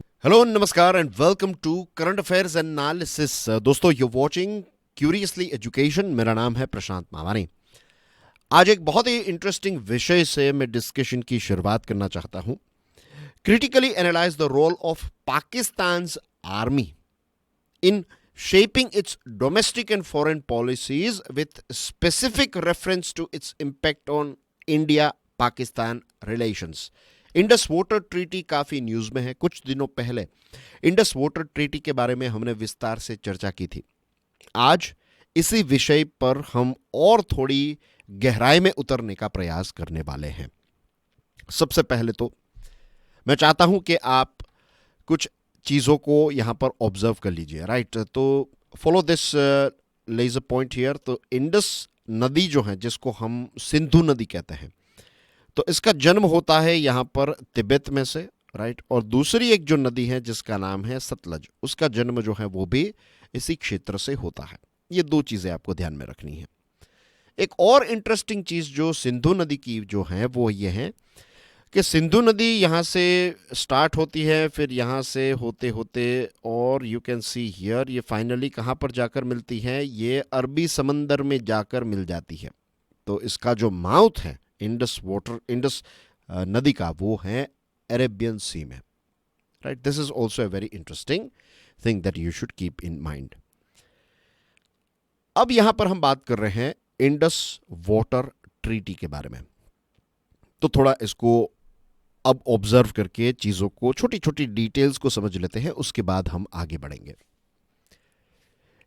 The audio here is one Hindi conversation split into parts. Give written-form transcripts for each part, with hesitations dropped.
हेलो नमस्कार and welcome to current affairs analysis. दोस्तों यू वाचिंग क्यूरियसली एजुकेशन। मेरा नाम है प्रशांत मावानी। आज एक बहुत ही इंटरेस्टिंग विषय से मैं डिस्कशन की शुरुआत करना चाहता हूं। Critically analyse the role of Pakistan army in shaping its domestic and foreign policies with specific reference to its impact on India Pakistan relations। Indus water treaty काफी न्यूज में है। कुछ दिनों पहले इंडस वाटर ट्रीटी के बारे में हमने विस्तार से चर्चा की थी। आज इसी विषय पर हम और थोड़ी गहराई में उतरने का प्रयास करने वाले हैं। सबसे पहले तो मैं चाहता हूं कि आप कुछ चीज़ों को यहां पर ऑब्जर्व कर लीजिए। राइट, तो follow this laser pointer here. तो इंडस नदी जो है, जिसको हम सिंधु नदी कहते हैं, तो इसका जन्म होता है यहां पर तिब्बत में से। राइट, और दूसरी एक जो नदी है जिसका नाम है सतलज, उसका जन्म जो है वो भी इसी क्षेत्र से होता है। ये दो चीज़ें आपको ध्यान में रखनी है। एक और इंटरेस्टिंग चीज़ जो सिंधु नदी की जो है वो ये है कि सिंधु नदी यहाँ से स्टार्ट होती है, फिर यहाँ से होते होते और यू कैन सी हियर ये फाइनली कहाँ पर जाकर मिलती है, ये अरबी समंदर में जाकर मिल जाती है। तो इसका जो माउथ है इंडस नदी का, वो है अरेबियन सी में। Right, this is also a very interesting thing that you should keep in mind. अब यहां पर हम बात कर रहे हैं इंडस वाटर ट्रीटी के बारे में। तो थोड़ा इसको अब ऑब्जर्व करके चीजों को, छोटी छोटी डिटेल्स को समझ लेते हैं, उसके बाद हम आगे बढ़ेंगे।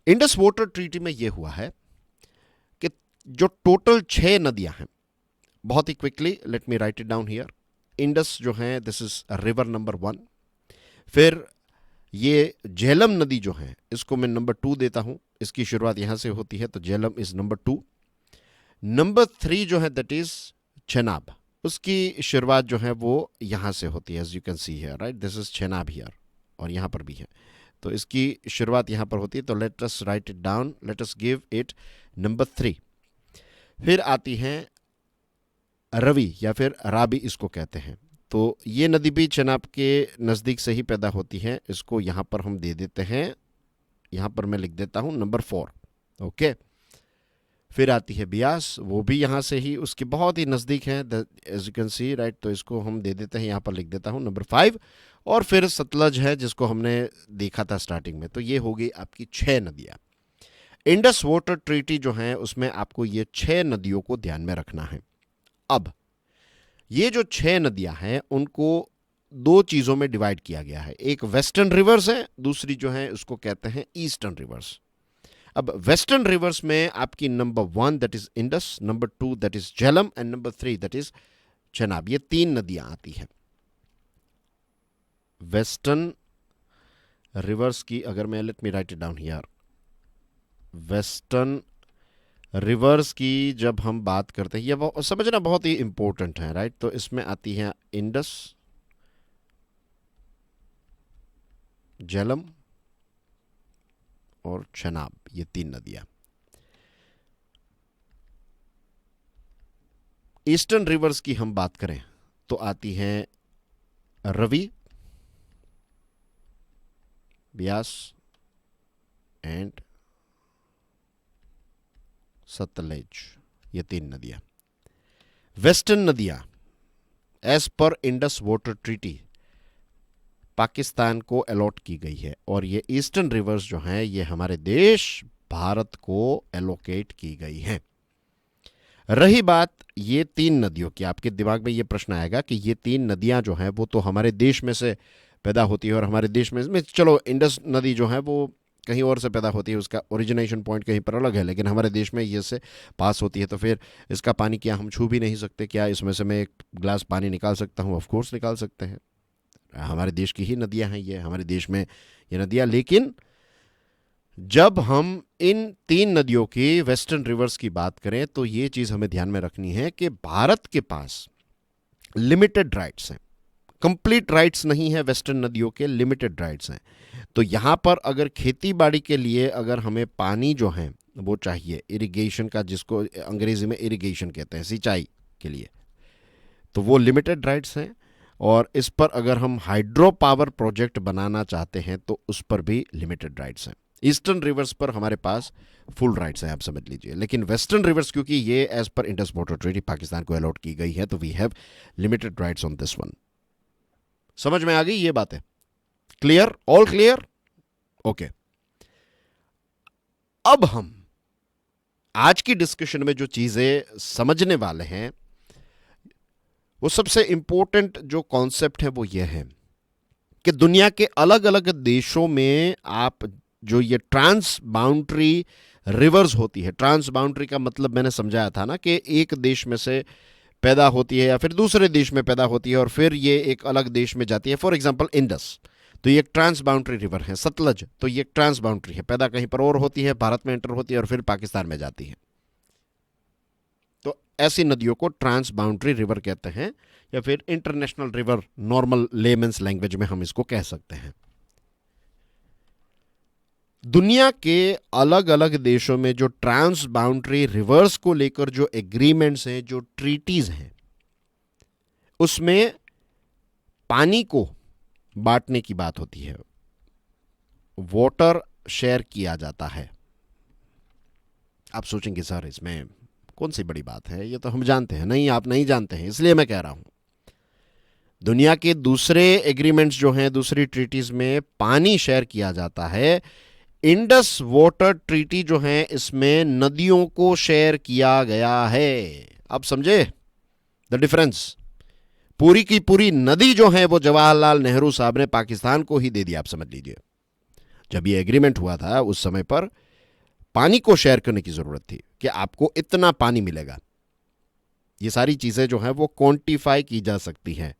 इंडस वाटर ट्रीटी में यह हुआ है कि जो टोटल 6 नदियां हैं, बहुत ही quickly let me write it down here. Indus जो है, दिस इज रिवर नंबर 1। फिर ये झेलम नदी जो है, इसको मैं नंबर 2 देता हूं। इसकी शुरुआत यहां से होती है, तो झेलम इज नंबर 2। नंबर 3 जो है दैट इज चेनाब, उसकी शुरुआत जो है वो यहां से होती है। As you can see here, right, this is Chenab here, और यहां पर भी है, तो इसकी शुरुआत यहां पर होती है। तो let us right it down, let us give it number 3। फिर आती है रवि या फिर राबी इसको कहते हैं। तो ये नदी भी चेनाब के नज़दीक से ही पैदा होती है। इसको यहां पर हम दे देते हैं, यहां पर मैं लिख देता हूं नंबर 4। ओके, फिर आती है बियास, वो भी यहाँ से ही उसके बहुत ही नज़दीक है, as you can see, right, तो इसको हम दे देते हैं, यहाँ पर लिख देता हूँ नंबर 5। और फिर सतलज है जिसको हमने देखा था स्टार्टिंग में। तो ये हो गई आपकी 6 नदियाँ। इंडस वाटर ट्रीटी जो है उसमें आपको ये 6 नदियों को ध्यान में रखना है। अब ये जो 6 नदियाँ हैं उनको 2 चीज़ों में डिवाइड किया गया है। एक वेस्टर्न रिवर्स है, दूसरी जो है उसको कहते हैं ईस्टर्न रिवर्स। अब वेस्टर्न रिवर्स में आपकी number 1 that is Indus, number 2 that is Jhelum, and number 3 that is Chenab. ये 3 नदियां आती हैं वेस्टर्न रिवर्स की। अगर मैं, late me write it down here, western rivers की जब हम बात करते हैं, ये समझना बहुत ही इंपॉर्टेंट है। राइट, तो इसमें आती है इंडस, झेलम और चेनाब, ये 3 नदियां। ईस्टर्न रिवर्स की हम बात करें तो आती हैं रवि, ब्यास एंड सतलेज, ये 3 नदियां। वेस्टर्न नदियां as per Indus water treaty Pakistan को अलॉट की गई है, और ये ईस्टर्न रिवर्स जो हैं ये हमारे देश भारत को एलोकेट की गई हैं। रही बात ये 3 नदियों की, आपके दिमाग में ये प्रश्न आएगा कि ये 3 नदियां जो हैं वो तो हमारे देश में से पैदा होती है, और हमारे देश में चलो इंडस नदी जो है वो कहीं और से पैदा होती है, उसका ओरिजिनेशन पॉइंट कहीं पर अलग है, लेकिन हमारे देश में ये से पास होती है, तो फिर इसका पानी क्या हम छू भी नहीं सकते? क्या इसमें से मैं एक ग्लास पानी निकाल सकता हूँ? ऑफकोर्स निकाल सकते हैं, हमारे देश की ही नदियां हैं ये, हमारे देश में ये नदियां। लेकिन जब हम इन 3 नदियों की वेस्टर्न रिवर्स की बात करें तो ये चीज़ हमें ध्यान में रखनी है कि भारत के पास लिमिटेड राइट्स हैं, कंप्लीट राइट्स नहीं है वेस्टर्न नदियों के, लिमिटेड राइट्स हैं। तो यहां पर अगर खेती बाड़ी के लिए अगर हमें पानी जो है वो चाहिए, इरिगेशन का, जिसको अंग्रेजी में इरिगेशन कहते हैं, सिंचाई के लिए, तो वो लिमिटेड राइट्स हैं। और इस पर अगर हम हाइड्रो पावर प्रोजेक्ट बनाना चाहते हैं तो उस पर भी लिमिटेड राइट्स हैं। ईस्टर्न रिवर्स पर हमारे पास फुल राइट्स हैं, आप समझ लीजिए, लेकिन वेस्टर्न रिवर्स क्योंकि ये as per Indus water treaty Pakistan को अलॉट की गई है तो we have limited rights on this one. समझ में आ गई ये बात है? क्लियर? All clear? ओके। अब हम आज की डिस्कशन में जो चीजें समझने वाले हैं वो सबसे इंपॉर्टेंट जो कॉन्सेप्ट है वो ये है कि दुनिया के अलग अलग देशों में आप जो ये ट्रांस बाउंड्री रिवर्स होती है, ट्रांस बाउंड्री का मतलब मैंने समझाया था ना कि एक देश में से पैदा होती है या फिर दूसरे देश में पैदा होती है और फिर ये एक अलग देश में जाती है। फॉर एग्जांपल इंडस, तो ये एक ट्रांस बाउंड्री रिवर है। सतलज, तो ये एक ट्रांस बाउंड्री है, पैदा कहीं पर और होती है, भारत में एंटर होती है और फिर पाकिस्तान में जाती है। तो ऐसी नदियों को ट्रांस बाउंड्री रिवर कहते हैं या फिर international river, normal lemons language में हम इसको कह सकते हैं। दुनिया के अलग अलग देशों में जो ट्रांस बाउंड्री रिवर्स को लेकर जो एग्रीमेंट्स हैं, जो ट्रीटीज हैं, उसमें पानी को बांटने की बात होती है, वाटर शेयर किया जाता है। आप सोचेंगे सर इसमें कौन सी बड़ी बात है, ये तो हम जानते हैं। नहीं, आप नहीं जानते हैं, इसलिए मैं कह रहा हूं। दुनिया के दूसरे एग्रीमेंट्स जो हैं, दूसरी ट्रीटीज में पानी शेयर किया जाता है। इंडस वाटर ट्रीटी जो है इसमें नदियों को शेयर किया गया है। अब समझे द डिफरेंस? पूरी की पूरी नदी जो है वो जवाहरलाल नेहरू साहब ने पाकिस्तान को ही दे दिया। आप समझ लीजिए, जब ये एग्रीमेंट हुआ था उस समय पर पानी को शेयर करने की जरूरत थी कि आपको इतना पानी मिलेगा। ये सारी चीजें जो हैं वो क्वांटिफाई की जा सकती हैं।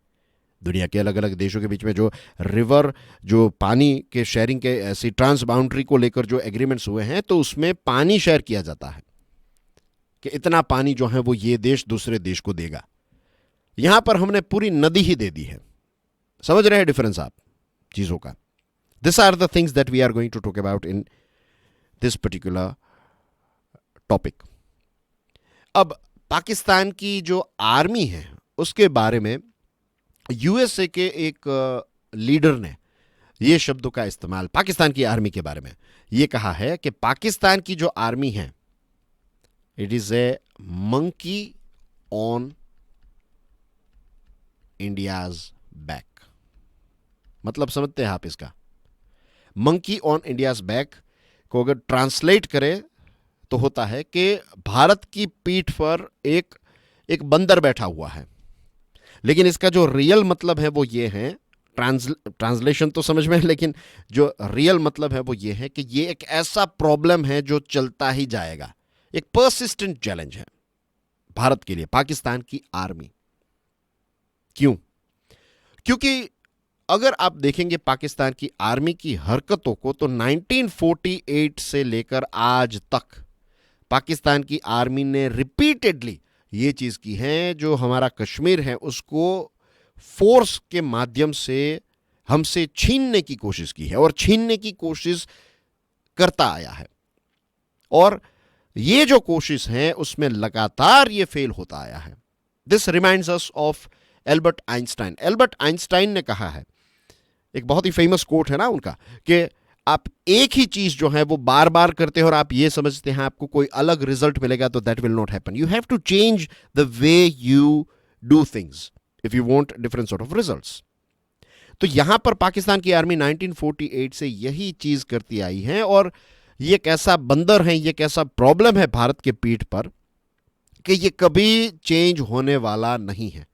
दुनिया के अलग अलग देशों के बीच में जो रिवर, जो पानी के शेयरिंग के ऐसी ट्रांस बाउंड्री को लेकर जो एग्रीमेंट्स हुए हैं तो उसमें पानी शेयर किया जाता है कि इतना पानी जो है वो ये देश दूसरे देश को देगा। यहां पर हमने पूरी नदी ही दे दी है। समझ रहे हैं डिफरेंस आप चीजों का? This are the things that we are going to talk about in this particular topic. अब पाकिस्तान की जो आर्मी है उसके बारे में यूएसए के एक लीडर ने ये शब्दों का इस्तेमाल पाकिस्तान की आर्मी के बारे में ये कहा है कि पाकिस्तान की जो आर्मी है, it is a monkey on India's back. मतलब समझते हैं आप इसका? मंकी ऑन इंडियाज बैक को अगर ट्रांसलेट करें तो होता है कि भारत की पीठ पर एक बंदर बैठा हुआ है। लेकिन इसका जो रियल मतलब है वो ये है, ट्रांसलेशन तो समझ में है, लेकिन जो रियल मतलब है वो ये है कि ये एक ऐसा प्रॉब्लम है जो चलता ही जाएगा। एक पर्सिस्टेंट चैलेंज है भारत के लिए, पाकिस्तान की आर्मी। क्यों? क्योंकि अगर आप देखेंगे पाकिस्तान की आर्मी की हरकतों को तो 1948 से लेकर आज तक पाकिस्तान की आर्मी ने रिपीटेडली ये चीज की है, जो हमारा कश्मीर है उसको फोर्स के माध्यम से हमसे छीनने की कोशिश की है और छीनने की कोशिश करता आया है। और ये जो कोशिश है उसमें लगातार ये फेल होता आया है। This reminds us of Albert Einstein. Albert Einstein ने कहा है, एक बहुत ही फेमस कोट है ना उनका, कि आप एक ही चीज जो है वो बार बार करते हैं और आप ये समझते हैं आपको कोई अलग रिजल्ट मिलेगा, तो that will not happen. You have to change the way you do things if you want different sort of results. तो यहां पर पाकिस्तान की आर्मी 1948 से यही चीज करती आई है और ये एक ऐसा बंदर है, ये एक ऐसा प्रॉब्लम है भारत के पीठ पर कि ये कभी चेंज होने वाला नहीं है।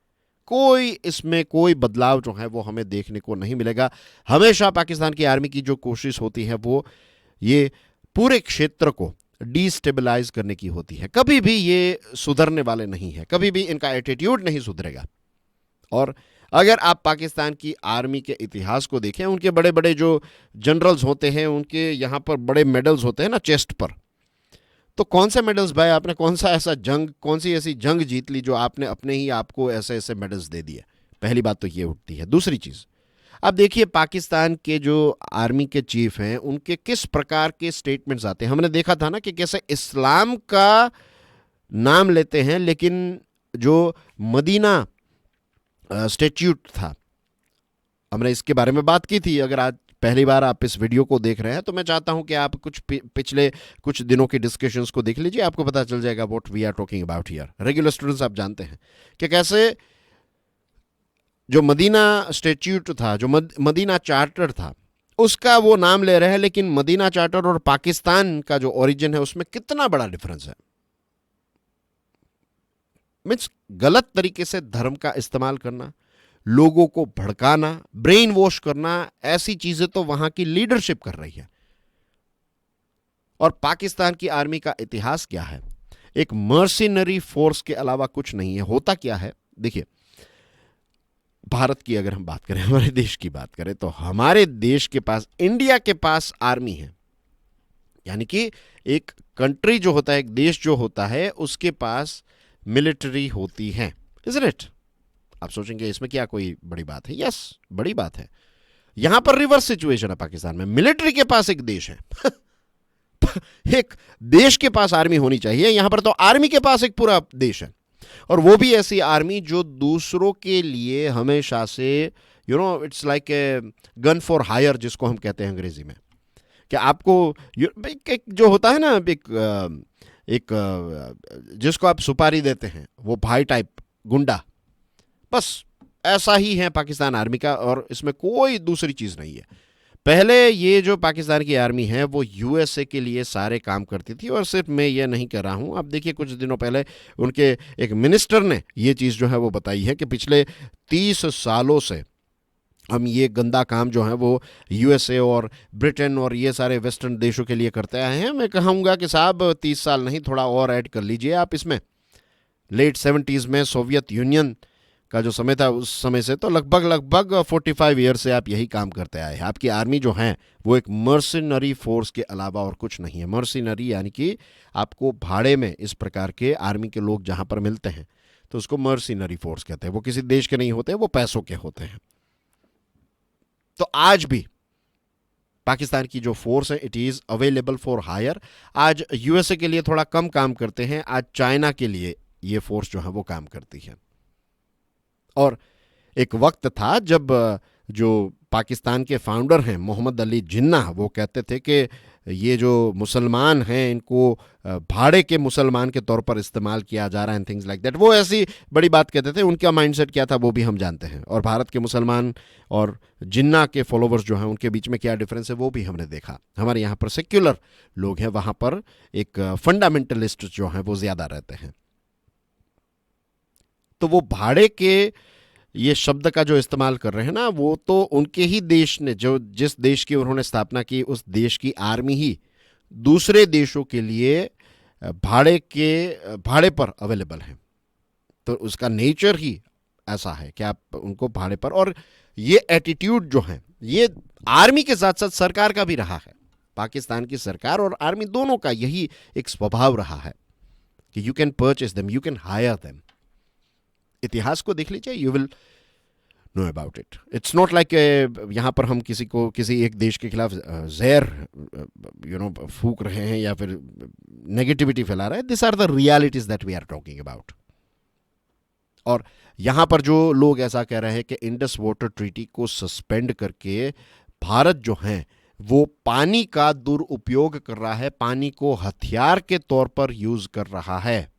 कोई इसमें कोई बदलाव जो है वो हमें देखने को नहीं मिलेगा। हमेशा पाकिस्तान की आर्मी की जो कोशिश होती है वो ये पूरे क्षेत्र को डिस्टेबलाइज करने की होती है। कभी भी ये सुधरने वाले नहीं है, कभी भी इनका एटीट्यूड नहीं सुधरेगा। और अगर आप पाकिस्तान की आर्मी के इतिहास को देखें, उनके बड़े बड़े जो जनरल्स होते हैं उनके यहाँ पर बड़े मेडल्स होते हैं ना चेस्ट पर, तो कौन से मेडल्स भाई आपने कौन सा ऐसा जंग, कौन सी ऐसी जंग जीत ली जो आपने अपने ही आपको ऐसे ऐसे मेडल्स दे दिए? पहली बात तो ये उठती है। दूसरी चीज, अब देखिए पाकिस्तान के जो आर्मी के चीफ हैं उनके किस प्रकार के स्टेटमेंट्स आते हैं। हमने देखा था ना कि कैसे इस्लाम का नाम लेते हैं, लेकिन जो मदीना स्टैट्यूट था, हमने इसके बारे में बात की थी। अगर आज पहली बार आप इस वीडियो को देख रहे हैं तो मैं चाहता हूं कि आप कुछ पिछले कुछ दिनों की डिस्कशंस को देख लीजिए, आपको पता चल जाएगा what we are talking about here. Regular students आप जानते हैं कि कैसे जो मदीना स्टैट्यूट था, जो मदीना चार्टर था, उसका वो नाम ले रहे हैं, लेकिन मदीना चार्टर और पाकिस्तान का जो ओरिजिन है उसमें कितना बड़ा डिफरेंस है। मीन्स गलत तरीके से धर्म का इस्तेमाल करना, लोगों को भड़काना, ब्रेन वॉश करना, ऐसी चीजें तो वहां की लीडरशिप कर रही है। और पाकिस्तान की आर्मी का इतिहास क्या है? एक मर्सिनरी फोर्स के अलावा कुछ नहीं है। होता क्या है, देखिए, भारत की अगर हम बात करें, हमारे देश की बात करें, तो हमारे देश के पास, इंडिया के पास आर्मी है। यानी कि एक कंट्री जो होता है, एक देश जो होता है, उसके पास मिलिट्री होती है, इज़न्ट इट? आप सोचेंगे इसमें क्या कोई बड़ी बात है? यस, बड़ी बात है। यहां पर रिवर्स सिचुएशन है पाकिस्तान में। मिलिट्री के पास एक देश है एक देश के पास आर्मी होनी चाहिए, यहां पर तो आर्मी के पास एक पूरा देश है। और वो भी ऐसी आर्मी जो दूसरों के लिए हमेशा से, it's like a gun for hire, जिसको हम कहते हैं अंग्रेजी में, कि आपको एक जो होता है ना, एक जिसको आप सुपारी देते हैं, वो भाई टाइप गुंडा, बस ऐसा ही है पाकिस्तान आर्मी का। और इसमें कोई दूसरी चीज नहीं है। पहले ये जो पाकिस्तान की आर्मी है वो यूएसए के लिए सारे काम करती थी। और सिर्फ मैं ये नहीं कर रहा हूं, आप देखिए कुछ दिनों पहले उनके एक मिनिस्टर ने ये चीज़ जो है वो बताई है कि पिछले 30 सालों से हम ये गंदा काम जो है वो यूएसए और ब्रिटेन और ये सारे वेस्टर्न देशों के लिए करते आए हैं। मैं कहूँगा कि साहब 30 साल नहीं, थोड़ा और ऐड कर लीजिए आप इसमें। लेट 70s में सोवियत यूनियन का जो समय था, उस समय से तो लगभग 45 ईयर से आप यही काम करते आए हैं। आपकी आर्मी जो है वो एक मर्सिनरी फोर्स के अलावा और कुछ नहीं है। मर्सिनरी यानी कि आपको भाड़े में इस प्रकार के आर्मी के लोग जहां पर मिलते हैं तो उसको मर्सिनरी फोर्स कहते हैं। वो किसी देश के नहीं होते, वो पैसों के होते हैं। तो आज भी पाकिस्तान की जो फोर्स है, it is available for hire. आज यूएसए के लिए थोड़ा कम काम करते हैं, आज चाइना के लिए ये फोर्स जो है वो काम करती है। और एक वक्त था जब जो पाकिस्तान के फाउंडर हैं मोहम्मद अली जिन्नाह, वो कहते थे कि ये जो मुसलमान हैं इनको भाड़े के मुसलमान के तौर पर इस्तेमाल किया जा रहा है, थिंग्स लाइक दैट। वो ऐसी बड़ी बात कहते थे। उनका माइंडसेट क्या था वो भी हम जानते हैं। और भारत के मुसलमान और जिन्नाह के फॉलोवर्स जो हैं उनके बीच में क्या डिफरेंस है वो भी हमने देखा। हमारे यहाँ पर सेक्युलर लोग हैं, वहाँ पर एक फंडामेंटलिस्ट जो हैं वो ज़्यादा रहते हैं। तो वो भाड़े के ये शब्द का जो इस्तेमाल कर रहे हैं ना, वो तो उनके ही देश ने, जो जिस देश की उन्होंने स्थापना की, उस देश की आर्मी ही दूसरे देशों के लिए भाड़े पर अवेलेबल है। तो उसका नेचर ही ऐसा है कि आप उनको भाड़े पर। और ये एटीट्यूड जो है ये आर्मी के साथ साथ सरकार का भी रहा है। पाकिस्तान की सरकार और आर्मी दोनों का यही एक स्वभाव रहा है कि you can purchase them, you can hire them. इतिहास को देख लीजिए, you will know about it. It's not like यहाँ पर हम किसी एक देश के खिलाफ जहर फूक रहे हैं या फिर नेगेटिविटी फैला रहे हैं। This are the realities that we are talking about. और यहाँ पर जो लोग ऐसा कह रहे हैं कि इंडस वाटर ट्रीटी को सस्पेंड करके भारत जो है वो पानी का दुरुपयोग कर रहा है, पानी को हथियार के तौर पर यूज कर रहा है,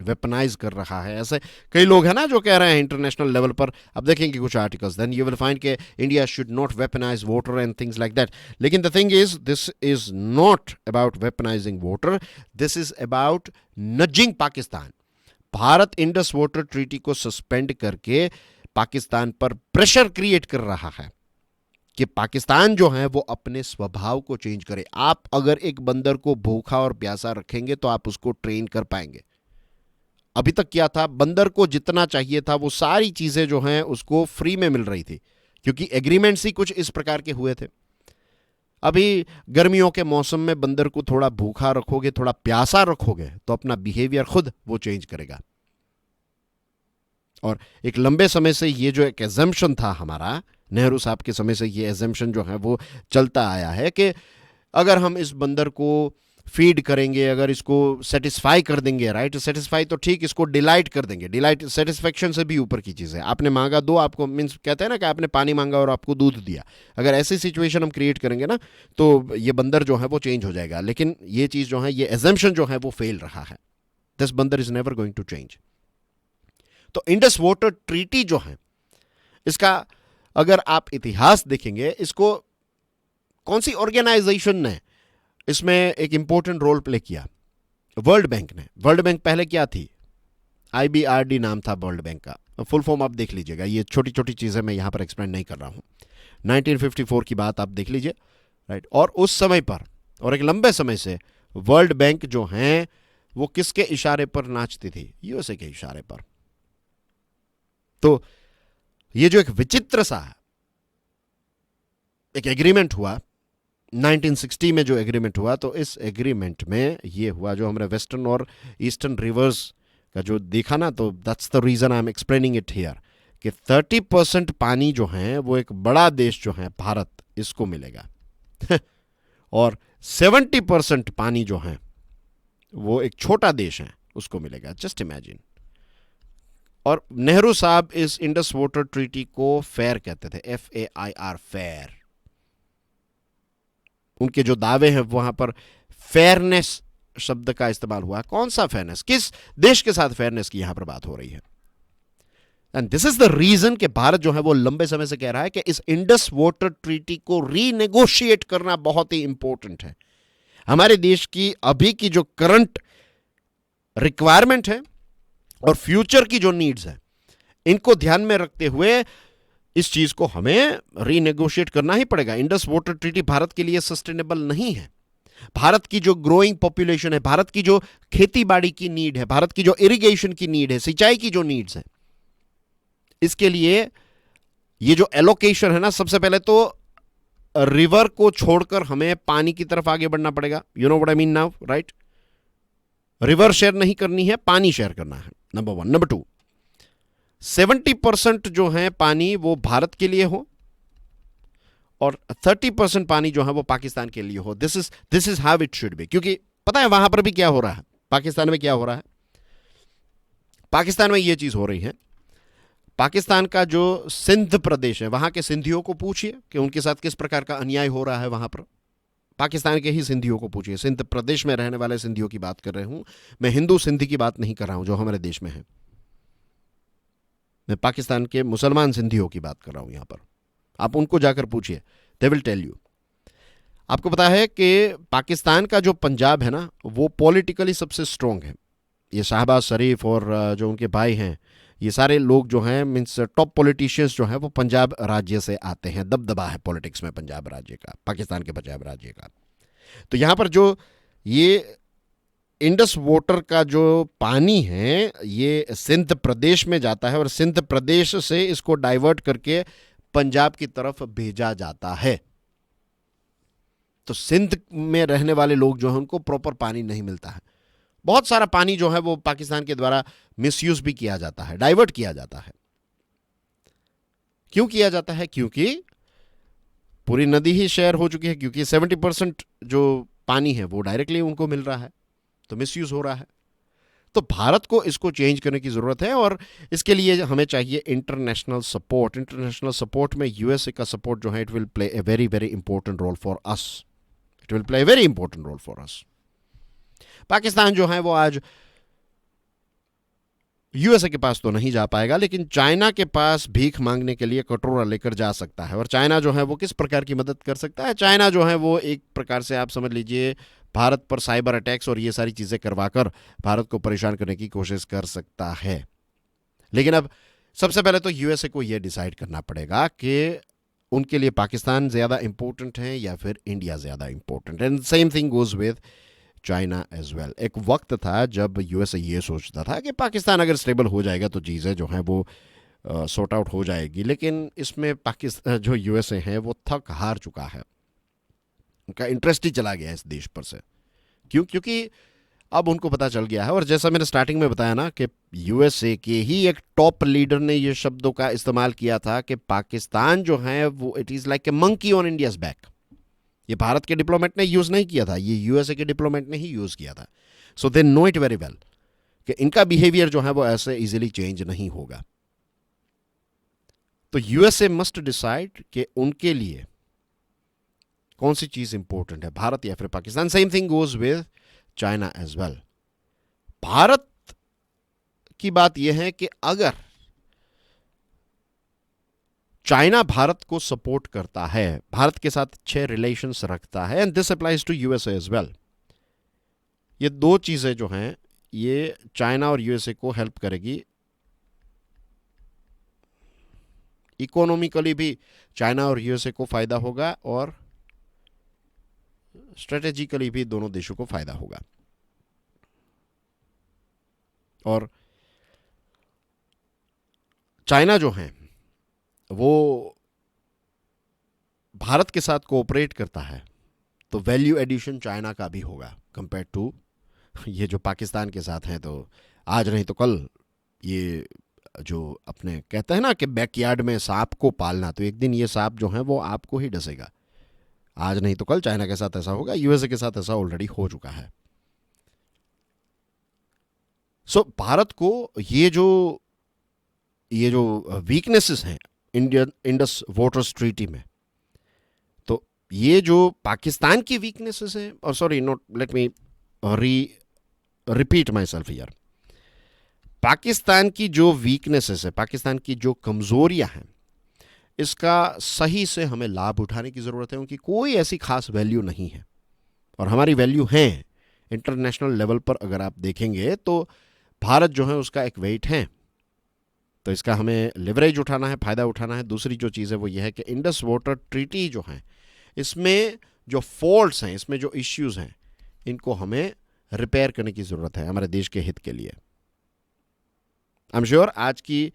वेपनाइज कर रहा है, ऐसे कई लोग हैं ना जो कह रहे हैं इंटरनेशनल लेवल पर। अब देखेंगे कुछ articles, then you will find के India should not weaponise water and things like that. लेकिन the thing is, this is not about weaponising water, this is about nudging Pakistan. भारत इंडस वाटर ट्रीटी को सस्पेंड करके पाकिस्तान पर प्रेशर क्रिएट कर रहा है कि पाकिस्तान जो है वो अपने स्वभाव को चेंज करे। आप अगर एक बंदर को भूखा और प्यासा रखेंगे तो आप उसको ट्रेन कर पाएंगे। अभी तक क्या था, बंदर को जितना चाहिए था वो सारी चीजें जो हैं उसको फ्री में मिल रही थी, क्योंकि एग्रीमेंट्स ही कुछ इस प्रकार के हुए थे। अभी गर्मियों के मौसम में बंदर को थोड़ा भूखा रखोगे, थोड़ा प्यासा रखोगे तो अपना बिहेवियर खुद वो चेंज करेगा। और एक लंबे समय से ये जो एक एजम्पशन था हमारा, नेहरू साहब के समय से ये एजम्पशन जो है वो चलता आया है कि अगर हम इस बंदर को फीड करेंगे, अगर इसको सेटिस्फाई कर देंगे, राइट, सेटिस्फाई तो ठीक, इसको डिलाइट कर देंगे, डिलाइट सेटिस्फेक्शन से भी ऊपर की चीज़ है। आपने मांगा दो, आपको मीन्स कहते हैं ना कि आपने पानी मांगा और आपको दूध दिया, अगर ऐसी सिचुएशन हम क्रिएट करेंगे ना तो ये बंदर जो है वो चेंज हो जाएगा। लेकिन ये चीज़ जो है, ये एजम्पशन जो है वो फेल रहा है। This border is never going to change. तो इंडस वाटर ट्रीटी जो है, इसका अगर आप इतिहास देखेंगे, इसको कौन सी ऑर्गेनाइजेशन ने इसमें एक इंपॉर्टेंट रोल प्ले किया? वर्ल्ड बैंक ने। वर्ल्ड बैंक पहले क्या थी? IBRD नाम था वर्ल्ड बैंक का। फुल फॉर्म आप देख लीजिएगा, ये छोटी छोटी चीजें मैं यहां पर एक्सप्लेन नहीं कर रहा हूं। 1954 की बात आप देख लीजिए, राइट। और उस समय पर और एक लंबे समय से वर्ल्ड बैंक जो हैं वो किसके इशारे पर नाचती थी? USA के इशारे पर। तो ये जो एक विचित्र सा एक एग्रीमेंट हुआ 1960 में, जो एग्रीमेंट हुआ, तो इस एग्रीमेंट में ये हुआ, जो हमारे वेस्टर्न और ईस्टर्न रिवर्स का जो देखा ना, तो that's the reason I am explaining it here कि 30% पानी जो है वो एक बड़ा देश जो है भारत, इसको मिलेगा और 70% पानी जो है वो एक छोटा देश है उसको मिलेगा। Just imagine. और नेहरू साहब इस इंडस वाटर ट्रीटी को फेयर कहते थे, FAIR, फेयर। उनके जो दावे हैं वहां पर फेयरनेस शब्द का इस्तेमाल हुआ। कौन सा फेयरनेस? किस देश के साथ फेयरनेस की यहां पर बात हो रही है? And this is the reason कि भारत जो है वो लंबे समय से कह रहा है कि इस इंडस वाटर ट्रीटी को रीनेगोशिएट करना बहुत ही इंपॉर्टेंट है। हमारे देश की अभी की जो करंट रिक्वायरमेंट है और फ्यूचर की जो नीड्स है, इनको ध्यान में रखते हुए इस चीज को हमें रीनेगोशिएट करना ही पड़ेगा। इंडस वाटर ट्रीटी भारत के लिए सस्टेनेबल नहीं है। भारत की जो ग्रोइंग पॉपुलेशन है, भारत की जो खेती बाड़ी की नीड है, भारत की जो इरिगेशन की नीड है, सिंचाई की जो नीड्स है, इसके लिए ये जो एलोकेशन है ना, सबसे पहले तो रिवर को छोड़कर हमें पानी की तरफ आगे बढ़ना पड़ेगा। You know what I mean now, right? River share नहीं करनी है, पानी शेयर करना है, नंबर 1। नंबर 2, 70% जो है पानी वो भारत के लिए हो और 30% पानी जो है वो पाकिस्तान के लिए हो। This is how it should be. क्योंकि पता है वहां पर भी क्या हो रहा है, पाकिस्तान में क्या हो रहा है? पाकिस्तान में ये चीज हो रही है, पाकिस्तान का जो सिंध प्रदेश है, वहां के सिंधियों को पूछिए कि उनके साथ किस प्रकार का अन्याय हो रहा है वहां पर। पाकिस्तान के ही सिंधियों को पूछिए, सिंध प्रदेश में रहने वाले सिंधियों की बात कर रहे हूं मैं, हिंदू सिंधी की बात नहीं कर रहा हूं जो हमारे देश में है। मैं पाकिस्तान के मुसलमान सिंधियों की बात कर रहा हूं यहां पर। आप उनको जाकर पूछिए, दे विल टेल यू। आपको पता है कि पाकिस्तान का जो पंजाब है ना, वो पॉलिटिकली सबसे स्ट्रांग है। ये शहबाज शरीफ और जो उनके भाई हैं, ये सारे लोग जो हैं, मीन्स टॉप पॉलिटिशियंस जो हैं, वो पंजाब राज्य से आते हैं। दबदबा है पॉलिटिक्स में पंजाब राज्य का, पाकिस्तान के पंजाब राज्य का। तो यहां पर जो ये इंडस वाटर का जो पानी है, ये सिंध प्रदेश में जाता है और सिंध प्रदेश से इसको डाइवर्ट करके पंजाब की तरफ भेजा जाता है। तो सिंध में रहने वाले लोग जो हैं उनको प्रॉपर पानी नहीं मिलता है। बहुत सारा पानी जो है वो पाकिस्तान के द्वारा मिसयूज भी किया जाता है, डाइवर्ट किया जाता है। क्यों किया जाता है? क्योंकि पूरी नदी ही शेयर हो चुकी है, क्योंकि 70% जो पानी है वो डायरेक्टली उनको मिल रहा है, तो मिसयूज हो रहा है। तो भारत को इसको चेंज करने की जरूरत है और इसके लिए हमें चाहिए इंटरनेशनल सपोर्ट। इंटरनेशनल सपोर्ट में यूएसए का सपोर्ट जो है, it will play a very very important role for us. It will play a very important role for us. Pakistan जो है वो आज यूएसए के पास तो नहीं जा पाएगा, लेकिन चाइना के पास भीख मांगने के लिए कटोरा लेकर जा सकता है। और चाइना जो है वो किस प्रकार की मदद कर सकता है? चाइना जो है वो एक प्रकार से आप समझ लीजिए भारत पर साइबर अटैक्स और ये सारी चीजें करवाकर भारत को परेशान करने की कोशिश कर सकता है। लेकिन अब सबसे पहले तो यूएसए को यह डिसाइड करना पड़ेगा कि उनके लिए पाकिस्तान ज्यादा इंपॉर्टेंट है या फिर इंडिया ज्यादा इंपॉर्टेंट है। And same thing goes with China as well. एक वक्त था जब यूएसए ये सोचता था कि पाकिस्तान अगर स्टेबल हो जाएगा तो चीज़ें जो हैं वो सॉर्ट आउट हो जाएगी, लेकिन इसमें पाकिस्तान जो यूएसए है वो थक हार चुका है। उनका इंटरेस्ट ही चला गया इस देश पर से। क्यों? क्योंकि अब उनको पता चल गया है, और जैसा मैंने स्टार्टिंग में बताया ना कि यूएसए के ही एक टॉप लीडर ने ये शब्दों का इस्तेमाल किया था कि पाकिस्तान जो है वो it is like a monkey on India's back. ये भारत के डिप्लोमेट ने यूज नहीं किया था, ये यूएसए के डिप्लोमेट ने ही यूज किया था. So they know it very well कि इनका बिहेवियर जो है वो ऐसे इजीली चेंज नहीं होगा. तो यूएसए मस्ट डिसाइड कि उनके लिए कौन सी चीज इंपॉर्टेंट है, भारत या फिर Pakistan. Same thing goes with China as well. Bharat की बात यह है कि अगर चाइना भारत को सपोर्ट करता है, भारत के साथ अच्छे रिलेशंस रखता है, and this applies to USA as well. ये दो चीजें जो हैं ये चाइना और यूएसए को हेल्प करेगी. इकोनॉमिकली भी चाइना और यूएसए को फायदा होगा और स्ट्रेटेजिकली भी दोनों देशों को फायदा होगा. और चाइना जो है वो भारत के साथ कोऑपरेट करता है तो वैल्यू एडिशन चाइना का भी होगा कंपेयर टू ये जो पाकिस्तान के साथ हैं. तो आज नहीं तो कल ये जो अपने कहते हैं ना कि बैकयार्ड में सांप को पालना, तो एक दिन ये सांप जो है वो आपको ही डसेगा. आज नहीं तो कल चाइना के साथ ऐसा होगा, यूएसए के साथ ऐसा ऑलरेडी हो चुका है. सो भारत को ये जो वीकनेसेस हैं इंडियन इंडस वाटर्स ट्रीटी में, तो ये जो पाकिस्तान की वीकनेसेस हैं, और sorry not let me repeat my self here, Pakistan की जो वीकनेसेस है, पाकिस्तान की जो कमजोरियां हैं, इसका सही से हमें लाभ उठाने की जरूरत है. उनकी कोई ऐसी खास वैल्यू नहीं है और हमारी वैल्यू है. इंटरनेशनल लेवल पर अगर आप देखेंगे तो भारत जो है उसका एक वेट है. तो इसका हमें लिवरेज उठाना है, फायदा उठाना है. दूसरी जो चीज़ है वो ये है कि इंडस वाटर ट्रीटी जो है इसमें जो फॉल्ट्स हैं, इसमें जो इश्यूज हैं, इनको हमें रिपेयर करने की ज़रूरत है हमारे देश के हित के लिए. आई एम श्योर आज की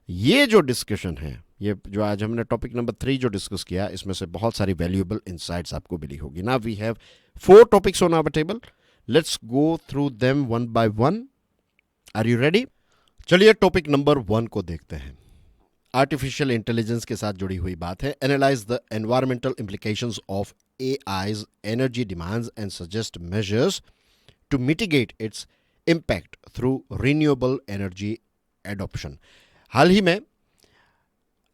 ये जो डिस्कशन है, ये जो आज हमने टॉपिक नंबर 3 जो डिस्कस किया, इसमें से बहुत सारी वैल्यूएबल इनसाइट्स आपको मिली होगी. Now we have 4 topics on our table. Let's go through them one by one. Are you ready? चलिए टॉपिक नंबर 1 को देखते हैं. आर्टिफिशियल इंटेलिजेंस के साथ जुड़ी हुई बात है. Analyse the environmental implications of AI's energy demands and suggest measures to mitigate its impact through renewable energy adoption. हाल ही में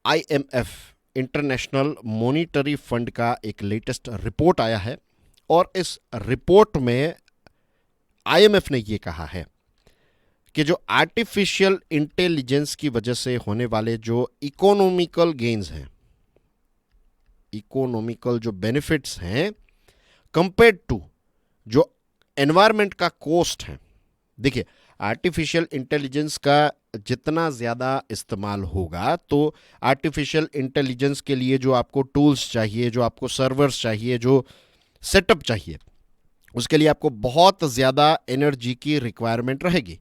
IMF इंटरनेशनल मॉनिटरी फंड का एक लेटेस्ट रिपोर्ट आया है और इस रिपोर्ट में IMF ने यह कहा है कि जो आर्टिफिशियल इंटेलिजेंस की वजह से होने वाले जो इकोनॉमिकल गेन्स हैं, इकोनॉमिकल जो बेनिफिट्स हैं, कंपेयर टू जो एनवायरमेंट का कॉस्ट है. देखिए, आर्टिफिशियल इंटेलिजेंस का जितना ज़्यादा इस्तेमाल होगा तो आर्टिफिशियल इंटेलिजेंस के लिए जो आपको टूल्स चाहिए, जो आपको सर्वर्स चाहिए, जो सेटअप चाहिए, उसके लिए आपको बहुत ज़्यादा एनर्जी की रिक्वायरमेंट रहेगी.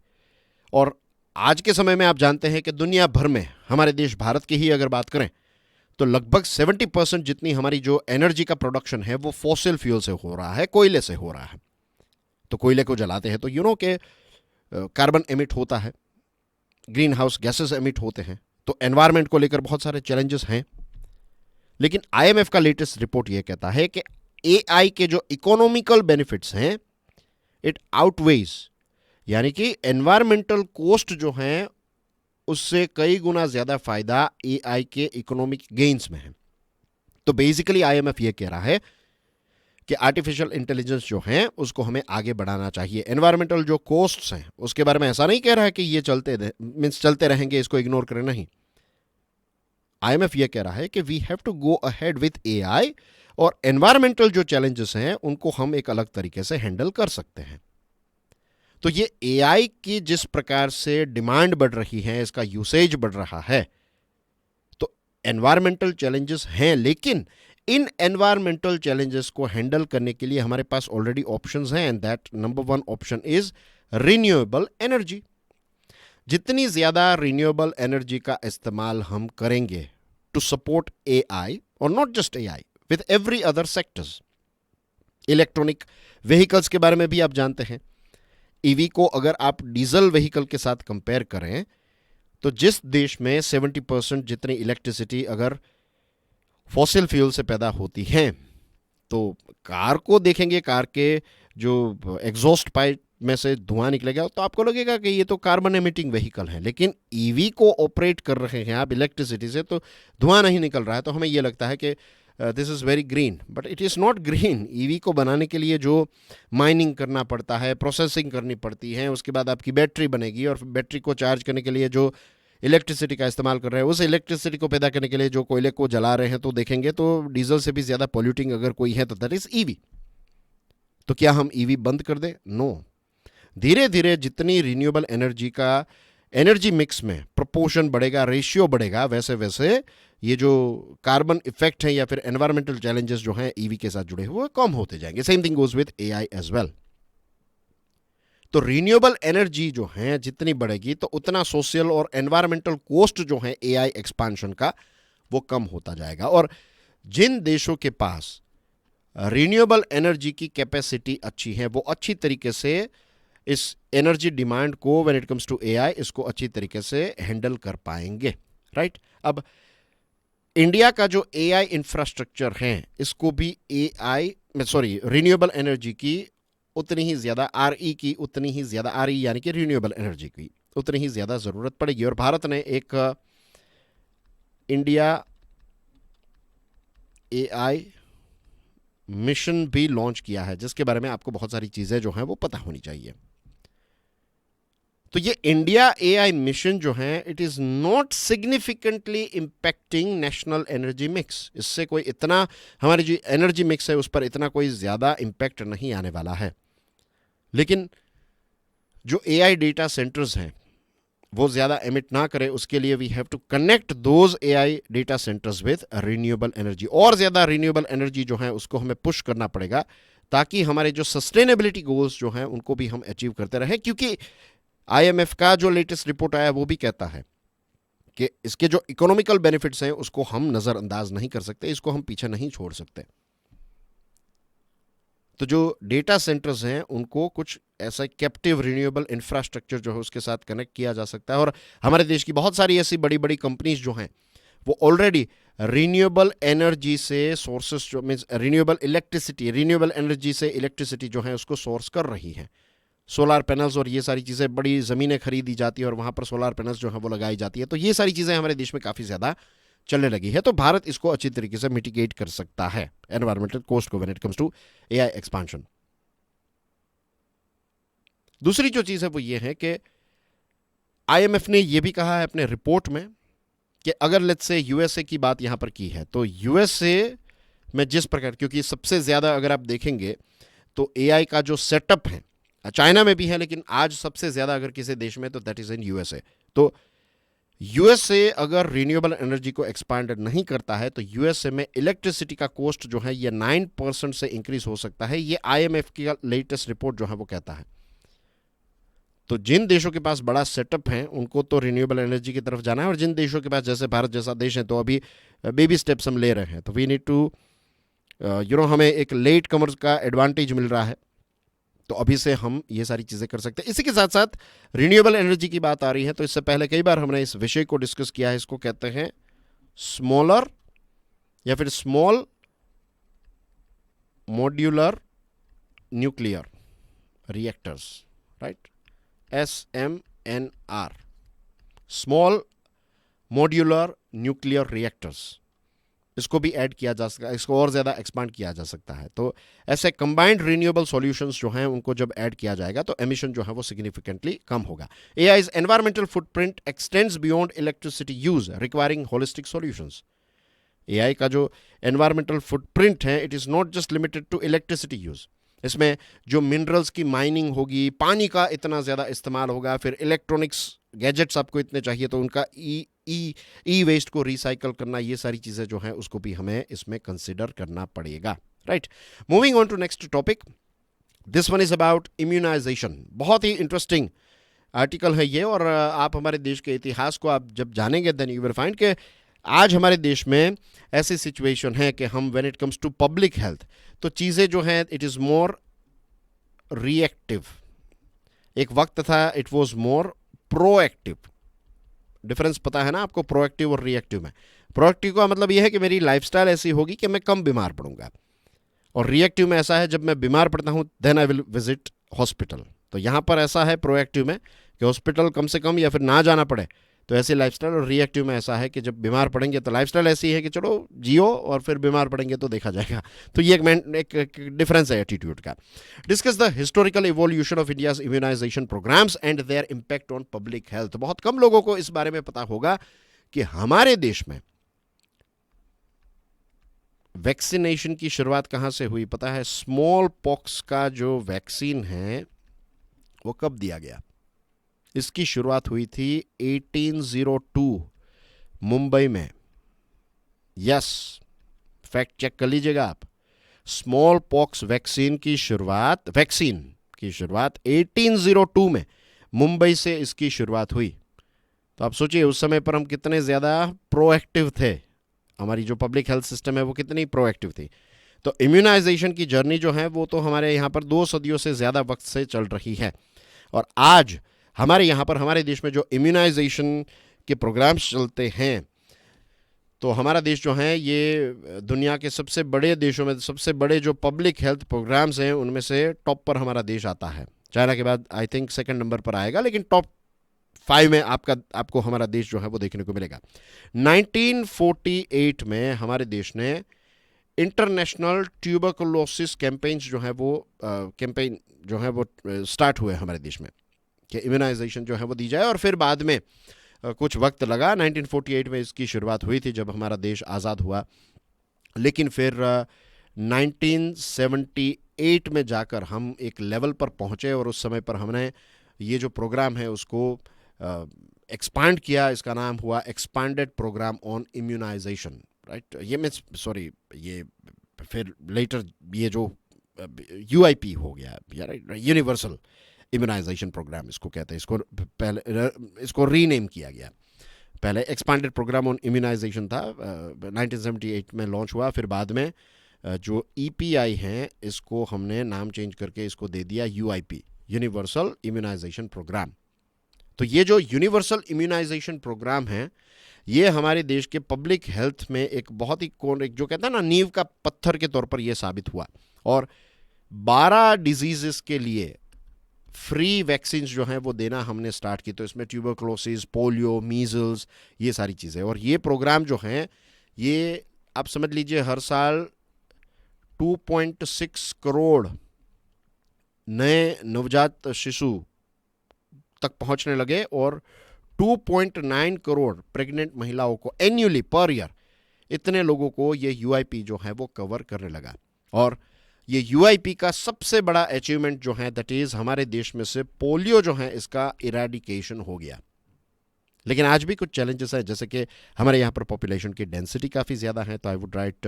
और आज के समय में आप जानते हैं कि दुनिया भर में, हमारे देश भारत की ही अगर बात करें तो लगभग 70% जितनी हमारी जो एनर्जी का प्रोडक्शन है वो फॉसिल फ्यूल से हो रहा है, कोयले से हो रहा है. तो कोयले को जलाते हैं तो यू नो के कार्बन एमिट होता है, ग्रीन हाउस गैसेस एमिट होते हैं, तो एनवायरनमेंट को लेकर बहुत सारे चैलेंजेस हैं. लेकिन IMF का लेटेस्ट रिपोर्ट यह कहता है कि AI के जो इकोनॉमिकल बेनिफिट्स हैं, इट आउटवेज, यानी कि एनवायरमेंटल कॉस्ट जो हैं उससे कई गुना ज्यादा फायदा AI के इकोनॉमिक गेन्स में है. तो बेसिकली IMF यह कह रहा है कि आर्टिफिशियल इंटेलिजेंस जो है उसको हमें आगे बढ़ाना चाहिए. एनवायरमेंटल जो कॉस्ट्स हैं उसके बारे में ऐसा नहीं कह रहा है कि ये चलते रहेंगे, इसको इग्नोर करें, नहीं. IMF यह कह रहा है कि we have to go ahead with AI और एनवायरमेंटल जो चैलेंजेस हैं उनको हम एक अलग तरीके से हैंडल कर सकते हैं. तो ये AI की जिस प्रकार से डिमांड बढ़ रही है, इसका यूसेज बढ़ रहा है, तो एनवायरमेंटल चैलेंजेस हैं, लेकिन इन एनवायरमेंटल चैलेंजेस को हैंडल करने के लिए हमारे पास ऑलरेडी ऑप्शंस हैं, and that number 1 option is renewable energy. जितनी ज्यादा रिन्यूएबल एनर्जी का इस्तेमाल हम करेंगे टू सपोर्ट AI, और not just AI, with every other sectors. Electronic vehicles के बारे में भी आप जानते हैं. EV को अगर आप डीजल व्हीकल के साथ कंपेयर करें तो जिस देश में 70% जितनी इलेक्ट्रिसिटी अगर फॉसिल फ्यूल से पैदा होती है, तो कार को देखेंगे, कार के जो एग्जॉस्ट पाइप में से धुआं निकलेगा तो आपको लगेगा कि ये तो कार्बन एमिटिंग व्हीकल है, लेकिन ईवी को ऑपरेट कर रहे हैं आप इलेक्ट्रिसिटी से, तो धुआं नहीं निकल रहा है, तो हमें ये लगता है कि this is very green, but it is not green. EV को बनाने के लिए जो माइनिंग करना पड़ता है, प्रोसेसिंग करनी पड़ती है, उसके बाद आपकी बैटरी बनेगी, और बैटरी को चार्ज करने के लिए जो इलेक्ट्रिसिटी का इस्तेमाल कर रहे हैं, उस इलेक्ट्रिसिटी को पैदा करने के लिए जो कोयले को जला रहे हैं, तो देखेंगे तो डीजल से भी ज़्यादा पॉल्यूटिंग अगर कोई है तो दैट इज़ ईवी। तो क्या हम ईवी बंद कर दें? नो। धीरे धीरे जितनी रिन्यूएबल एनर्जी का एनर्जी मिक्स में प्रोपोर्शन बढ़ेगा, रेशियो बढ़ेगा, वैसे वैसे ये जो कार्बन इफेक्ट है या फिर एनवायरमेंटल चैलेंजेस जो हैं ईवी के साथ जुड़े हुए वो कम होते जाएंगे। Same thing goes with AI as well. तो रिन्यूएबल एनर्जी जो है जितनी बढ़ेगी तो उतना सोशल और एनवायरमेंटल कॉस्ट जो है एआई एक्सपांशन का वो कम होता जाएगा। और जिन देशों के पास रिन्यूएबल एनर्जी की कैपेसिटी अच्छी है वो अच्छी तरीके से इस एनर्जी डिमांड को when it comes to AI इसको अच्छी तरीके से हैंडल कर पाएंगे, राइट। अब इंडिया का जो एआई इंफ्रास्ट्रक्चर है इसको भी रिन्यूएबल एनर्जी की उतनी ही ज्यादा आरई यानी कि रिन्यूएबल एनर्जी की उतनी ही ज्यादा जरूरत पड़ेगी। और भारत ने एक इंडिया एआई मिशन भी लॉन्च किया है जिसके बारे में आपको बहुत सारी चीजें जो हैं वो पता होनी चाहिए। तो ये इंडिया एआई मिशन जो है it is not significantly impacting national energy mix. इससे कोई इतना हमारी जो एनर्जी मिक्स है उस पर इतना कोई ज्यादा इंपैक्ट नहीं आने वाला है। लेकिन जो एआई डेटा सेंटर्स हैं वो ज्यादा एमिट ना करे उसके लिए we have to connect those AI data centres with renewable energy. और ज्यादा रिन्यूएबल एनर्जी जो है उसको हमें पुश करना पड़ेगा ताकि हमारे जो सस्टेनेबिलिटी गोल्स जो हैं उनको भी हम अचीव करते रहें। क्योंकि आईएमएफ का जो लेटेस्ट रिपोर्ट आया वो भी कहता है कि इसके जो इकोनॉमिकल बेनिफिट्स हैं उसको हम नजरअंदाज नहीं कर सकते, इसको हम पीछे नहीं छोड़ सकते। तो जो डेटा सेंटर्स हैं उनको कुछ ऐसा कैप्टिव रिन्यूएबल इंफ्रास्ट्रक्चर जो है उसके साथ कनेक्ट किया जा सकता है। और हमारे देश की बहुत सारी ऐसी बड़ी बड़ी कंपनीज जो हैं वो ऑलरेडी रिन्यूएबल एनर्जी से सोर्सेस जो मीन्स रिन्यूएबल एनर्जी से इलेक्ट्रिसिटी जो है उसको सोर्स कर रही हैं। सोलार पैनल्स और ये सारी चीज़ें, बड़ी ज़मीनें खरीदी जाती है और वहाँ पर सोलार पैनल्स जो है वो लगाई जाती है। तो ये सारी चीज़ें हमारे देश में काफ़ी ज़्यादा चलने लगी है। तो भारत इसको अच्छी तरीके से मिटिगेट कर सकता है एनवायरमेंटल कॉस्ट को when it comes to AI expansion. दूसरी जो चीज़ है वो ये है कि आईएमएफ ने ये भी कहा है अपने रिपोर्ट में कि अगर लेट्स से यूएसए की बात यहाँ पर की है तो यूएसए में जिस प्रकार, क्योंकि सबसे ज़्यादा अगर आप देखेंगे तो एआई का जो सेटअप है चाइना में भी है लेकिन आज सबसे ज्यादा अगर किसी देश में तो दैट इज इन यूएसए। तो यूएसए अगर रिन्यूएबल एनर्जी को एक्सपांड नहीं करता है तो यूएसए में इलेक्ट्रिसिटी का कॉस्ट जो है ये 9% से इंक्रीज हो सकता है। ये आईएमएफ की लेटेस्ट रिपोर्ट जो है वो कहता है। तो जिन देशों के पास बड़ा सेटअप है उनको तो रिन्यूएबल एनर्जी की तरफ जाना है, और जिन देशों के पास जैसे भारत जैसा देश है तो अभी बेबी स्टेप्स हम ले रहे हैं। तो वी नीड टू हमें एक लेट कमर्स का एडवांटेज मिल रहा है, तो अभी से हम ये सारी चीज़ें कर सकते हैं। इसी के साथ साथ रिन्यूएबल एनर्जी की बात आ रही है तो इससे पहले कई बार हमने इस विषय को डिस्कस किया है। इसको कहते हैं स्मॉलर या फिर small modular nuclear reactors, right, SMNR, small modular nuclear reactors. इसको भी ऐड किया जा सकता है, इसको और ज़्यादा एक्सपांड किया जा सकता है। तो ऐसे कंबाइंड रिन्यूएबल सॉल्यूशंस जो हैं उनको जब ऐड किया जाएगा तो एमिशन जो है वो सिग्निफिकेंटली कम होगा। AI's environmental footprint extends beyond electricity use requiring holistic solutions. AI का जो एनवायरमेंटल फुटप्रिंट है it is not just limited to electricity use. इसमें जो मिनरल्स की माइनिंग होगी, पानी का इतना ज़्यादा इस्तेमाल होगा, फिर इलेक्ट्रॉनिक्स गैजेट्स आपको इतने चाहिए तो उनका ई वेस्ट को रिसाइकल करना, ये सारी चीज़ें जो हैं उसको भी हमें इसमें कंसिडर करना पड़ेगा, right. Moving on to next topic, this one is about immunisation. बहुत ही इंटरेस्टिंग आर्टिकल है ये, और आप हमारे देश के इतिहास को आप जब जानेंगे देन यू विल फाइंड कि आज हमारे देश में ऐसी सिचुएशन है कि हम when it comes to public health तो चीज़ें जो हैं इट इज़ मोर रिएक्टिव। एक वक्त था it was more proactive. Difference पता है ना आपको प्रोएक्टिव और रिएक्टिव में? प्रोएक्टिव का मतलब यह है कि मेरी लाइफस्टाइल ऐसी होगी कि मैं कम बीमार पड़ूंगा, और रिएक्टिव में ऐसा है जब मैं बीमार पड़ता हूं then I will visit hospital. तो यहां पर ऐसा है प्रोएक्टिव में कि हॉस्पिटल कम से कम या फिर ना जाना पड़े, तो ऐसी लाइफस्टाइल। और रिएक्टिव में ऐसा है कि जब बीमार पड़ेंगे तो लाइफस्टाइल ऐसी है कि चलो जियो और फिर बीमार पड़ेंगे तो देखा जाएगा। तो ये एक डिफरेंस है एटीट्यूड का। Discuss the historical evolution of India's immunisation programmes and their impact on public health. बहुत कम लोगों को इस बारे में पता होगा कि हमारे देश में वैक्सीनेशन की शुरुआत कहां से हुई। पता है, स्मॉल पॉक्स का जो वैक्सीन है वो कब दिया गया? इसकी शुरुआत हुई थी 1802 मुंबई में। यस, फैक्ट चेक कर लीजिएगा आप। स्मॉल पॉक्स वैक्सीन की शुरुआत 1802 में मुंबई से इसकी शुरुआत हुई। तो आप सोचिए उस समय पर हम कितने ज्यादा प्रोएक्टिव थे, हमारी जो पब्लिक हेल्थ सिस्टम है वो कितनी प्रोएक्टिव थी। तो इम्यूनाइजेशन की जर्नी जो है वो तो हमारे यहाँ पर 2 सदियों से ज़्यादा वक्त से चल रही है। और आज हमारे यहाँ पर हमारे देश में जो इम्यूनाइजेशन के प्रोग्राम्स चलते हैं, तो हमारा देश जो है ये दुनिया के सबसे बड़े देशों में सबसे बड़े जो पब्लिक हेल्थ प्रोग्राम्स हैं उनमें से टॉप पर हमारा देश आता है। चाइना के बाद आई थिंक सेकंड नंबर पर आएगा, लेकिन टॉप 5 में आपको हमारा देश जो है वो देखने को मिलेगा। 1948 में हमारे देश ने इंटरनेशनल ट्यूबरकुलोसिस कैंपेन्स जो है वो कैंपेन जो है वो स्टार्ट हुए हमारे देश में कि इम्यूनाइजेशन जो है वो दी जाए। और फिर बाद में कुछ वक्त लगा, 1948 में इसकी शुरुआत हुई थी जब हमारा देश आज़ाद हुआ, लेकिन फिर 1978 में जाकर हम एक लेवल पर पहुंचे और उस समय पर हमने ये जो प्रोग्राम है उसको एक्सपांड किया। इसका नाम हुआ expanded programme on immunisation, right. ये फिर लेटर ये जो यूआईपी हो गया, राइट, यूनिवर्सल इम्यूनाइजेशन प्रोग्राम इसको कहते हैं। इसको रीनेम किया गया। पहले एक्सपांडेड प्रोग्राम ऑन इम्यूनाइजेशन था, 1978 में लॉन्च हुआ। फिर बाद में जो ईपीआई हैं इसको हमने नाम चेंज करके इसको दे दिया यूआईपी, यूनिवर्सल इम्यूनाइजेशन प्रोग्राम। तो ये जो यूनिवर्सल इम्यूनाइजेशन प्रोग्राम है ये हमारे देश के पब्लिक हेल्थ में एक बहुत ही एक जो कहता है ना नींव का पत्थर के तौर पर यह साबित हुआ। और 12 डिजीजेस के लिए फ्री वैक्सीन जो हैं वो देना हमने स्टार्ट की। तो इसमें ट्यूबरकुलोसिस, पोलियो, मीजल्स, ये सारी चीज़ें। और ये प्रोग्राम जो हैं ये आप समझ लीजिए हर साल 2.6 करोड़ नए नवजात शिशु तक पहुंचने लगे और 2.9 करोड़ प्रेग्नेंट महिलाओं को एन्युअली पर ईयर, इतने लोगों को ये यूआईपी जो है वो कवर करने लगा। और ये यूआईपी का सबसे बड़ा अचीवमेंट जो है दैट इज हमारे देश में से पोलियो जो है इसका इरेडिकेशन हो गया। लेकिन आज भी कुछ चैलेंजेस है, जैसे कि हमारे यहाँ पर पॉपुलेशन की डेंसिटी काफ़ी ज़्यादा है। तो I would write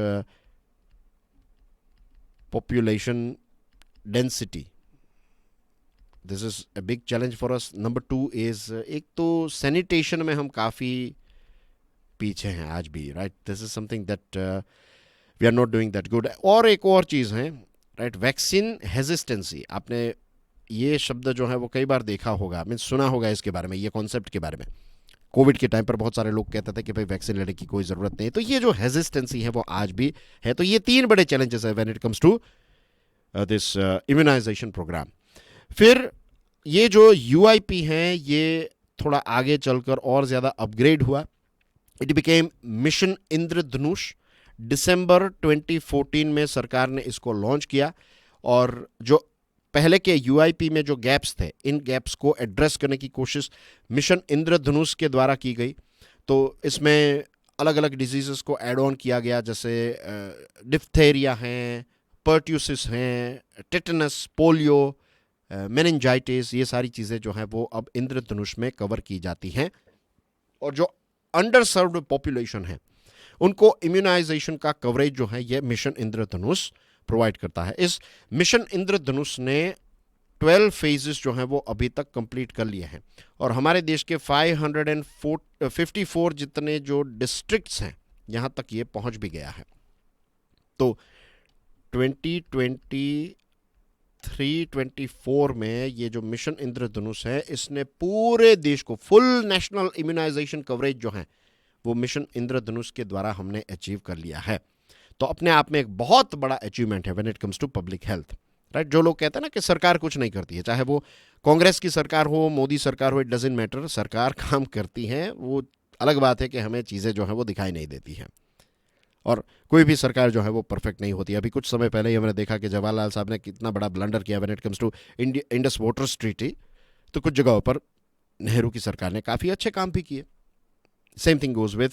population density, this is a big challenge for us. Number 2 is एक तो सैनिटेशन में हम काफ़ी पीछे हैं आज भी, right. This is something that we are not doing that good. और एक और चीज़ है, राइट, वैक्सीन हेजिस्टेंसी। आपने ये शब्द जो है वो कई बार देखा होगा, मीन्स सुना होगा इसके बारे में, ये कॉन्सेप्ट के बारे में। कोविड के टाइम पर बहुत सारे लोग कहते थे कि भाई वैक्सीन लेने की कोई ज़रूरत नहीं। तो ये जो हेजिस्टेंसी है वो आज भी है। तो ये 3 बड़े चैलेंजेस है when it comes to this immunisation programme. फिर ये जो यूआईपी है ये थोड़ा आगे चलकर और ज़्यादा अपग्रेड हुआ। इट बिकेम मिशन इंद्रधनुष। दिसंबर 2014 में सरकार ने इसको लॉन्च किया। और जो पहले के यूआईपी में जो गैप्स थे, इन गैप्स को एड्रेस करने की कोशिश मिशन इंद्रधनुष के द्वारा की गई। तो इसमें अलग अलग डिजीज़ेस को ऐड ऑन किया गया, जैसे डिप्थेरिया हैं, पर्ट्यूसिस हैं, टेटनस, पोलियो, मेनिंजाइटिस, ये सारी चीज़ें जो हैं वो अब इंद्रधनुष में कवर की जाती हैं। और जो अंडर सर्व्ड पॉपुलेशन है उनको इम्यूनाइजेशन का कवरेज जो है ये मिशन इंद्रधनुष प्रोवाइड करता है। इस मिशन इंद्रधनुष ने 12 फेजेस जो हैं वो अभी तक कंप्लीट कर लिए हैं। और हमारे देश के 554 जितने जो डिस्ट्रिक्ट्स हैं यहाँ तक ये पहुँच भी गया है। तो 2023-24 में ये जो मिशन इंद्रधनुष है इसने पूरे देश को फुल नेशनल इम्यूनाइजेशन कवरेज जो है वो मिशन इंद्रधनुष के द्वारा हमने अचीव कर लिया है। तो अपने आप में एक बहुत बड़ा अचीवमेंट है when it comes to public health, right. जो लोग कहते हैं ना कि सरकार कुछ नहीं करती है, चाहे वो कांग्रेस की सरकार हो, मोदी सरकार हो, इट डजेंट मैटर, सरकार काम करती है। वो अलग बात है कि हमें चीज़ें जो हैं वो दिखाई नहीं देती हैं, और कोई भी सरकार जो है वो परफेक्ट नहीं होती। अभी कुछ समय पहले ही हमने देखा कि जवाहरलाल साहब ने कितना बड़ा ब्लंडर किया when it comes to Indus waters treaty. तो कुछ जगहों पर नेहरू की सरकार ने काफ़ी अच्छे काम भी किए। सेम थिंग गोज विथ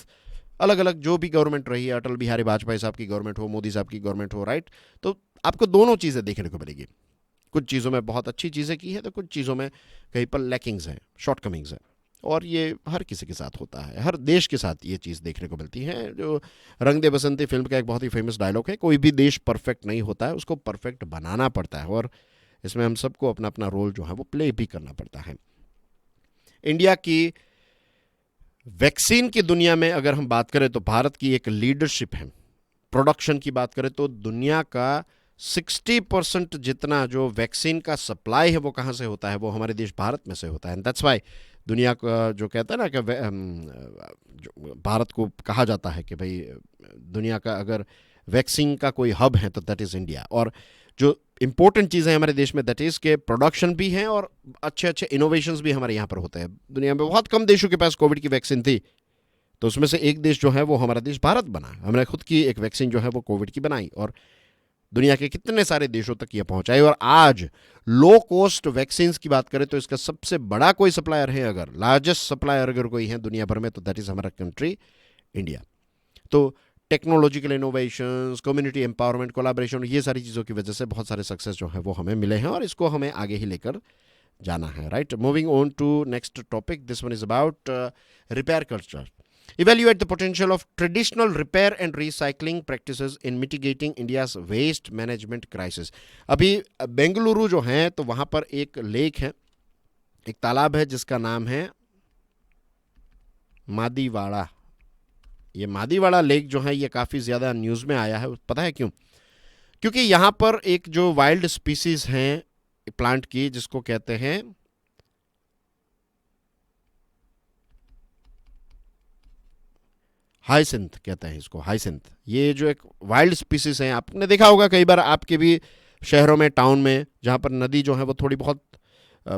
अलग अलग जो भी गवर्नमेंट रही है, अटल बिहारी वाजपेयी साहब की गवर्नमेंट हो, मोदी साहब की गवर्नमेंट हो, राइट। तो आपको दोनों चीज़ें देखने को मिलेगी। कुछ चीज़ों में बहुत अच्छी चीज़ें की है, तो कुछ चीज़ों में कहीं पर लैकिंग्स हैं, शॉर्टकमिंग्स हैं। और ये हर किसी के साथ होता है, हर देश के साथ ये चीज़ देखने को मिलती है। जो रंग दे बसंती फिल्म का एक बहुत ही फेमस डायलॉग है, कोई भी देश परफेक्ट नहीं होता है, उसको परफेक्ट बनाना पड़ता है। और इसमें हम सबको अपना अपना रोल जो है वो प्ले भी करना पड़ता है। इंडिया की वैक्सीन की दुनिया में अगर हम बात करें तो भारत की एक लीडरशिप है। प्रोडक्शन की बात करें तो दुनिया का 60% जितना जो वैक्सीन का सप्लाई है वो कहाँ से होता है, वो हमारे देश भारत में से होता है। दैट्स वाई दुनिया का जो कहता है ना कि भारत को कहा जाता है कि भाई दुनिया का अगर वैक्सीन का कोई हब है तो दैट इज़ इंडिया। और जो इंपॉर्टेंट चीज़ें हमारे देश में दैट इज़ के प्रोडक्शन भी हैं और अच्छे अच्छे इनोवेशंस भी हमारे यहाँ पर होते हैं। दुनिया में बहुत कम देशों के पास कोविड की वैक्सीन थी, तो उसमें से एक देश जो है वो हमारा देश भारत बना। हमने खुद की एक वैक्सीन जो है वो कोविड की बनाई और दुनिया के कितने सारे देशों तक ये पहुंचाई। और आज लो कॉस्ट वैक्सीन की बात करें तो इसका सबसे बड़ा कोई सप्लायर है, अगर लार्जेस्ट सप्लायर अगर कोई है दुनिया भर में, तो दैट इज़ हमारा कंट्री इंडिया। तो technological innovations, community empowerment, collaboration, ये सारी चीज़ों की वजह से बहुत सारे सक्सेस जो है वो हमें मिले हैं और इसको हमें आगे ही लेकर जाना है, right. Moving on to next topic, this one is about repair culture. Evaluate the potential of traditional repair and recycling practices in mitigating India's waste management crisis. अभी बेंगलुरु जो है तो वहाँ पर एक लेक है, एक तालाब है जिसका नाम है मादीवाड़ा। ये मादीवाड़ा लेक जो है ये काफ़ी ज़्यादा न्यूज़ में आया है। पता है क्यों? क्योंकि यहाँ पर एक जो वाइल्ड स्पीसीज हैं प्लांट की, जिसको कहते हैं हाइसिंथ, कहते हैं इसको हाइसिंथ। ये जो एक वाइल्ड स्पीसीज हैं, आपने देखा होगा कई बार आपके भी शहरों में, टाउन में, जहाँ पर नदी जो है वो थोड़ी बहुत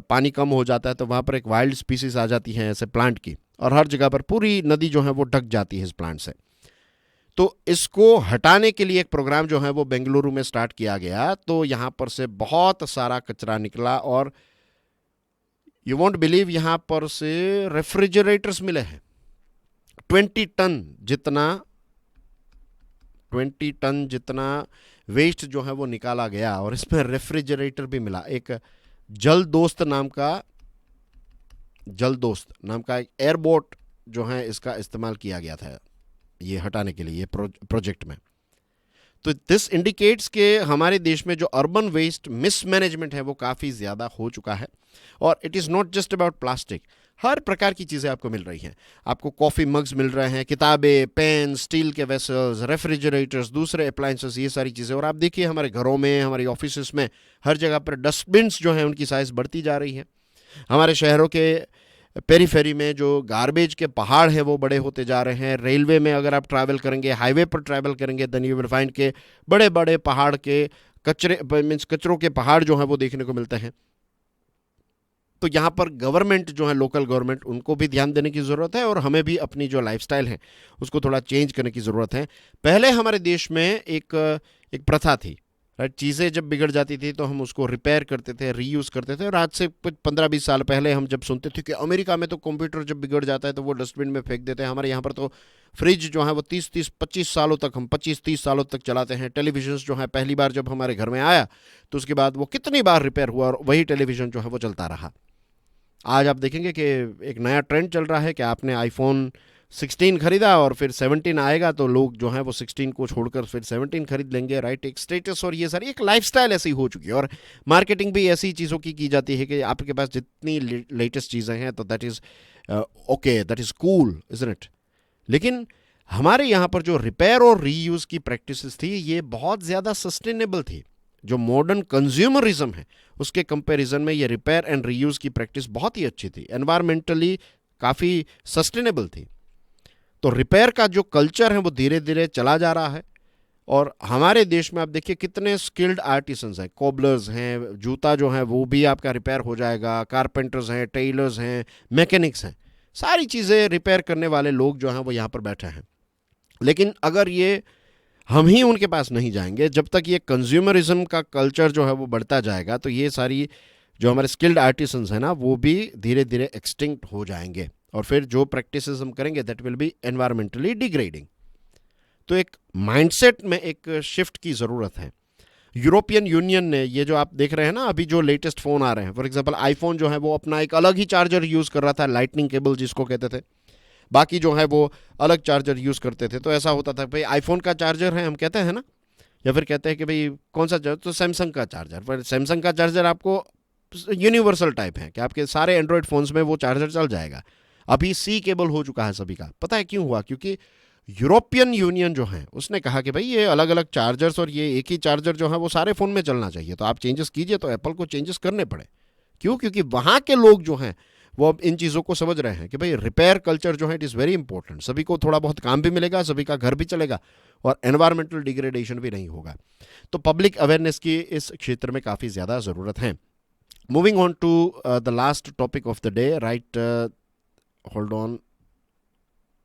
पानी कम हो जाता है तो वहाँ पर एक वाइल्ड स्पीसीज आ जाती है ऐसे प्लांट की, और हर जगह पर पूरी नदी जो है वो ढक जाती है इस प्लांट से। तो इसको हटाने के लिए एक प्रोग्राम जो है वो बेंगलुरु में स्टार्ट किया गया। तो यहाँ पर से बहुत सारा कचरा निकला और यू वॉन्ट बिलीव यहाँ पर से रेफ्रिजरेटर्स मिले हैं। 20 टन जितना वेस्ट जो है वो निकाला गया और इसमें रेफ्रिजरेटर भी मिला। एक जलदोस्त नाम का एक एयरबोट जो है इसका इस्तेमाल किया गया था ये हटाने के लिए, ये प्रोजेक्ट में। तो दिस इंडिकेट्स के हमारे देश में जो अर्बन वेस्ट मिसमैनेजमेंट है वो काफ़ी ज़्यादा हो चुका है। और it is not just about plastic, हर प्रकार की चीज़ें आपको मिल रही हैं। आपको कॉफ़ी मग्स मिल रहे हैं, किताबें, पेन, स्टील के वेसल्स, रेफ्रिजरेटर्स, दूसरे अप्लायंसेस, ये सारी चीज़ें। और आप देखिए हमारे घरों में, हमारी ऑफिस में, हर जगह पर डस्टबिन्स जो हैं उनकी साइज़ बढ़ती जा रही है। हमारे शहरों के पेरीफेरी में जो गार्बेज के पहाड़ हैं वो बड़े होते जा रहे हैं। रेलवे में अगर आप ट्रैवल करेंगे, हाईवे पर ट्रैवल करेंगे, देन यू विल फाइंड के बड़े बड़े पहाड़ के कचरों के पहाड़ जो हैं वो देखने को मिलते हैं। तो यहाँ पर गवर्नमेंट जो है, लोकल गवर्नमेंट, उनको भी ध्यान देने की ज़रूरत है और हमें भी अपनी जो लाइफस्टाइल है उसको थोड़ा चेंज करने की ज़रूरत है। पहले हमारे देश में एक प्रथा थी, राइट। चीज़ें जब बिगड़ जाती थी तो हम उसको रिपेयर करते थे, रीयूज़ करते थे। और आज से कुछ 15-20 साल पहले हम जब सुनते थे कि अमेरिका में तो कंप्यूटर जब बिगड़ जाता है तो वो डस्टबिन में फेंक देते हैं, हमारे यहाँ पर तो फ्रिज जो है वो 25 सालों तक, हम 25-30 सालों तक चलाते हैं। टेलीविज़न जो है पहली बार जब हमारे घर में आया तो उसके बाद वो कितनी बार रिपेयर हुआ और वही टेलीविज़न जो है वो चलता रहा। आज आप देखेंगे कि एक नया ट्रेंड चल रहा है कि आपने आईफोन 16 खरीदा और फिर 17 आएगा तो लोग जो हैं वो 16 को छोड़कर फिर 17 खरीद लेंगे, राइट। एक स्टेटस और ये सारी एक लाइफस्टाइल ऐसी हो चुकी है और मार्केटिंग भी ऐसी चीज़ों की जाती है कि आपके पास जितनी लेटेस्ट चीज़ें हैं तो that is okay, that is cool, isn't it. लेकिन हमारे यहाँ पर जो रिपेयर और रीयूज़ की प्रैक्टिसेस थी ये बहुत ज़्यादा सस्टेनेबल थी। जो मॉडर्न कंज्यूमरिज्म है उसके कंपैरिजन में ये रिपेयर एंड रीयूज़ की प्रैक्टिस बहुत ही अच्छी थी, एनवायरमेंटली काफ़ी सस्टेनेबल थी। तो रिपेयर का जो कल्चर है वो धीरे धीरे चला जा रहा है और हमारे देश में आप देखिए कितने स्किल्ड आर्टिसंस हैं, कोबलर्स हैं, जूता जो है वो भी आपका रिपेयर हो जाएगा, कारपेंटर्स हैं, टेलर्स हैं, मैकेनिक्स हैं, सारी चीज़ें रिपेयर करने वाले लोग जो हैं वो यहाँ पर बैठे हैं। लेकिन अगर ये हम ही उनके पास नहीं जाएंगे, जब तक ये कंज्यूमरिज्म का कल्चर जो है वो बढ़ता जाएगा, तो ये सारी जो हमारे स्किल्ड आर्टिसंस हैं ना वो भी धीरे धीरे एक्सटिंक्ट हो जाएंगे, और फिर जो प्रैक्टिसेस हम करेंगे that will be environmentally degrading. तो एक माइंडसेट में एक शिफ्ट की ज़रूरत है। यूरोपियन यूनियन ने ये जो आप देख रहे हैं ना अभी जो लेटेस्ट फ़ोन आ रहे हैं, फॉर एग्जांपल आईफोन जो है वो अपना एक अलग ही चार्जर यूज़ कर रहा था, लाइटनिंग केबल जिसको कहते थे, बाकी जो है वो अलग चार्जर यूज़ करते थे। तो ऐसा होता था भाई आईफोन का चार्जर है हम कहते हैं ना, या फिर कहते हैं कि भाई कौन सा चार्जर, तो सैमसंग का चार्जर, पर सैमसंग का चार्जर आपको यूनिवर्सल टाइप है कि आपके सारे एंड्रॉयड फ़ोन्स में वो चार्जर चल जाएगा। अभी सी केबल हो चुका है सभी का। पता है क्यों हुआ? क्योंकि यूरोपियन यूनियन जो है उसने कहा कि भाई ये अलग अलग चार्जर्स और ये एक ही चार्जर जो है वो सारे फ़ोन में चलना चाहिए, तो आप चेंजेस कीजिए। तो एप्पल को चेंजेस करने पड़े। क्यों? क्योंकि वहाँ के लोग जो हैं वो अब इन चीज़ों को समझ रहे हैं कि भाई रिपेयर कल्चर जो है इट इज़ वेरी इंपॉर्टेंट। सभी को थोड़ा बहुत काम भी मिलेगा, सभी का घर भी चलेगा और एनवायरमेंटल डिग्रेडेशन भी नहीं होगा। तो पब्लिक अवेयरनेस की इस क्षेत्र में काफ़ी ज़्यादा ज़रूरत है। Moving on to the last topic of the day, right, hold on,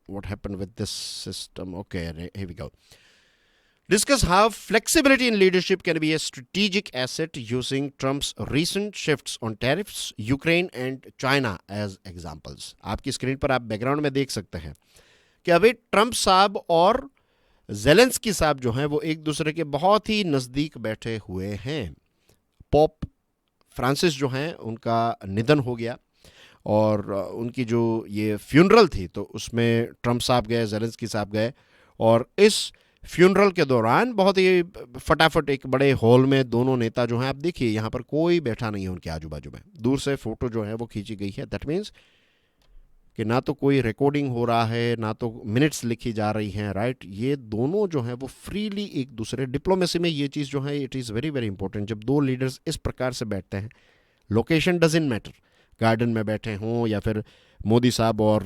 what happened with this system? Okay, here we go. Discuss how flexibility in leadership can be a strategic asset using Trump's recent shifts on tariffs, Ukraine and China as examples. आपकी स्क्रीन पर आप बैकग्राउंड में देख सकते हैं कि अभी ट्रंप साहब और जेलेंस्की साहब जो हैं वो एक दूसरे के बहुत ही नज़दीक बैठे हुए हैं। पोप फ्रांसिस जो हैं उनका निधन हो गया और उनकी जो ये फ्यूनरल थी तो उसमें ट्रंप साहब गए, जेलेंस्की साहब गए, और इस फ्यूनरल के दौरान बहुत ही फटाफट एक बड़े हॉल में दोनों नेता जो हैं, आप देखिए यहाँ पर कोई बैठा नहीं है उनके आजू बाजू में, दूर से फोटो जो है वो खींची गई है। दैट मीन्स कि ना तो कोई रिकॉर्डिंग हो रहा है, ना तो मिनट्स लिखी जा रही हैं, राइट। ये दोनों जो हैं वो फ्रीली एक दूसरे, डिप्लोमेसी में ये चीज़ जो है it is very very important. जब दो लीडर्स इस प्रकार से बैठते हैं, लोकेशन डजंट मैटर, गार्डन में बैठे हों या फिर मोदी साहब और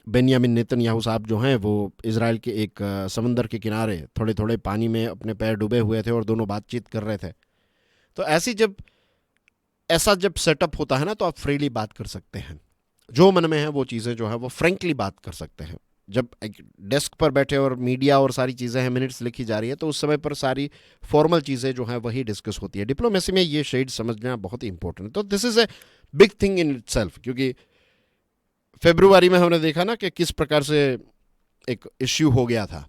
बेंयामिन नेतन्याहू साहब जो हैं वो इजराइल के एक समंदर के किनारे थोड़े थोड़े पानी में अपने पैर डूबे हुए थे और दोनों बातचीत कर रहे थे। तो ऐसा जब सेटअप होता है ना तो आप फ्रीली बात कर सकते हैं, जो मन में है वो चीज़ें जो है वो फ्रेंकली बात कर सकते हैं। जब एक डेस्क पर बैठे और मीडिया और सारी चीज़ें हैं, मिनट्स लिखी जा रही है, तो उस समय पर सारी फॉर्मल चीज़ें जो हैं वही डिस्कस होती है। डिप्लोमेसी में ये शेड समझना बहुत ही इंपॉर्टेंट है। तो this is a big thing in itself, क्योंकि फरवरी में हमने देखा ना कि किस प्रकार से एक इश्यू हो गया था।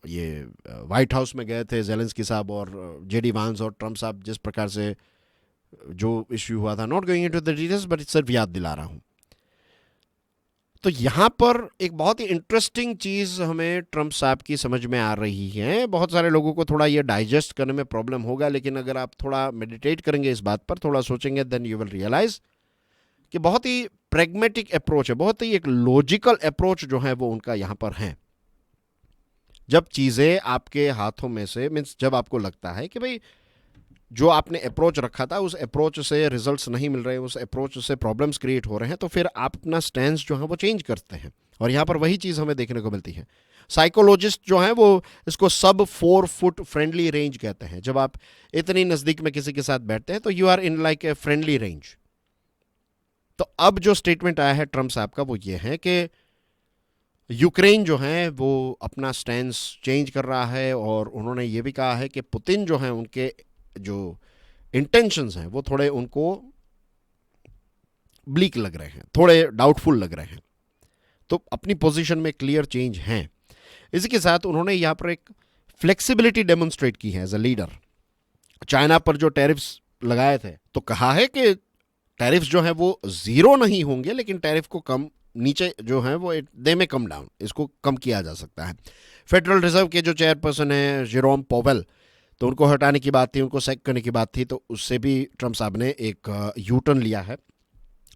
ये व्हाइट हाउस में गए थे जेलेंस्की साहब और जेडी वांस और ट्रंप साहब, जिस प्रकार से जो इश्यू हुआ था, not going into the details but सिर्फ याद दिला रहा हूं। तो यहाँ पर एक बहुत ही इंटरेस्टिंग चीज़ हमें ट्रंप साहब की समझ में आ रही है। बहुत सारे लोगों को थोड़ा ये डाइजेस्ट करने में प्रॉब्लम होगा, लेकिन अगर आप थोड़ा मेडिटेट करेंगे इस बात पर, थोड़ा सोचेंगे, देन यू विल रियलाइज कि बहुत ही प्रैग्मेटिक अप्रोच है, बहुत ही एक लॉजिकल अप्रोच जो है वो उनका यहाँ पर है। जब चीज़ें आपके हाथों में से, मीन्स जब आपको लगता है कि भाई जो आपने अप्रोच रखा था उस अप्रोच से रिजल्ट्स नहीं मिल रहे, उस अप्रोच से प्रॉब्लम्स क्रिएट हो रहे हैं, तो फिर आप अपना स्टैंड जो है वो चेंज करते हैं। और यहाँ पर वही चीज़ हमें देखने को मिलती है। साइकोलॉजिस्ट जो हैं वो इसको सब 4 फुट फ्रेंडली रेंज कहते हैं। जब आप इतनी नज़दीक में किसी के साथ बैठते हैं तो you are in like a friendly range. तो अब जो स्टेटमेंट आया है ट्रंप साहब का वो ये है कि यूक्रेन जो है वो अपना स्टैंड चेंज कर रहा है, और उन्होंने ये भी कहा है कि पुतिन जो हैं उनके जो इंटेंशंस हैं वो थोड़े उनको ब्लीक लग रहे हैं, थोड़े डाउटफुल लग रहे हैं। तो अपनी पोजीशन में क्लियर चेंज हैं। इसी के साथ उन्होंने यहाँ पर एक फ्लेक्सिबिलिटी डेमोन्स्ट्रेट की है एज अ लीडर। चाइना पर जो टैरिफ्स लगाए थे तो कहा है कि टैरिफ्स जो है वो जीरो नहीं होंगे, लेकिन टैरिफ को कम, नीचे जो है वो दे में कम डाउन, इसको कम किया जा सकता है। फेडरल रिजर्व के जो चेयरपर्सन हैं जेरोम पॉवेल, तो उनको हटाने की बात थी, उनको सैक करने की बात थी, तो उससे भी ट्रंप साहब ने एक यू टर्न लिया है।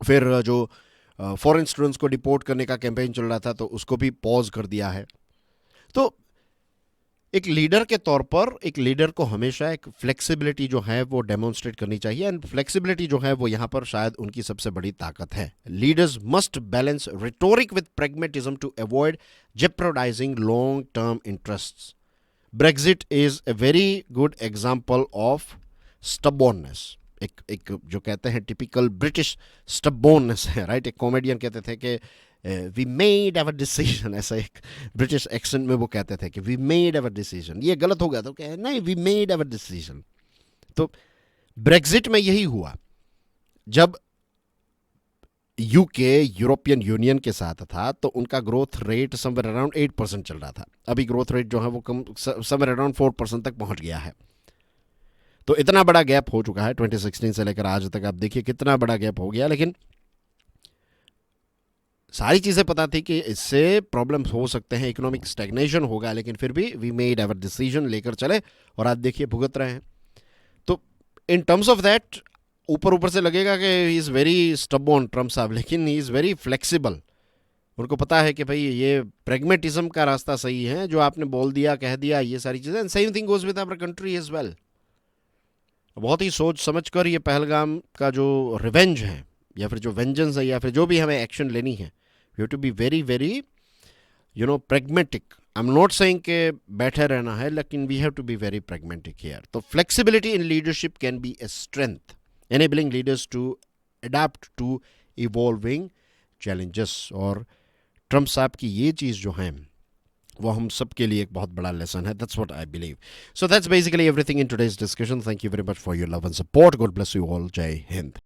फिर जो फॉरेन स्टूडेंट्स को डिपोर्ट करने का कैंपेन चल रहा था तो उसको भी पॉज कर दिया है। तो एक लीडर के तौर पर एक लीडर को हमेशा एक फ्लेक्सिबिलिटी जो है वो डेमोन्स्ट्रेट करनी चाहिए, एंड फ्लेक्सिबिलिटी जो है वो यहाँ पर शायद उनकी सबसे बड़ी ताकत है. Leaders must balance rhetoric with pragmatism to avoid jeopardizing long term interests. Brexit is a very good example of stubbornness. एक जो कहते हैं टिपिकल ब्रिटिश स्टबॉर्ननेस है, राइट. एक कॉमेडियन कहते थे कि वी मेड अवर डिसीजन, ऐसा एक ब्रिटिश एक्सेंट में वो कहते थे कि वी मेड अवर डिसीजन. ये गलत हो गया तो क्या, नहीं, वी मेड अवर डिसीजन. तो ब्रेग्जिट में यही हुआ. जब यूके यूरोपियन यूनियन के साथ था तो उनका ग्रोथ रेट समवेयर अराउंड 8% चल रहा था. अभी ग्रोथ रेट जो है वो कम समवेयर अराउंड 4% तक पहुंच गया है. तो इतना बड़ा गैप हो चुका है 2016 से लेकर आज तक. आप देखिए कितना बड़ा गैप हो गया, लेकिन सारी चीज़ें पता थी कि इससे प्रॉब्लम्स हो सकते हैं, इकोनॉमिक स्टैग्नेशन होगा, लेकिन फिर भी वी मेड अवर डिसीजन लेकर चले और आज देखिए भुगत रहे हैं. तो इन टर्म्स ऑफ दैट ऊपर ऊपर से लगेगा कि he is very stubborn Trump साहब, लेकिन ही इज़ वेरी फ्लेक्सिबल. उनको पता है कि भाई ये प्रेगमेटिज्म का रास्ता सही है, जो आपने बोल दिया कह दिया ये सारी चीज़ें. Same thing goes with our country as well. बहुत ही सोच समझ कर ये पहलगाम का जो रिवेंज है या फिर जो वेंजेंस है या फिर जो भी हमें एक्शन लेनी है, we have to be very very pragmatic. I am not saying कि बैठे रहना है, लेकिन we have to be very pragmatic here. तो flexibility in leadership can be a strength, enabling leaders to adapt to evolving challenges. और ट्रम्प साहब की ये चीज़ जो है वो हम सब के लिए एक बहुत बड़ा लेसन है. That's what I believe. So that's basically everything in today's discussion. Thank you very much for your love and support. God bless you all. Jai Hind.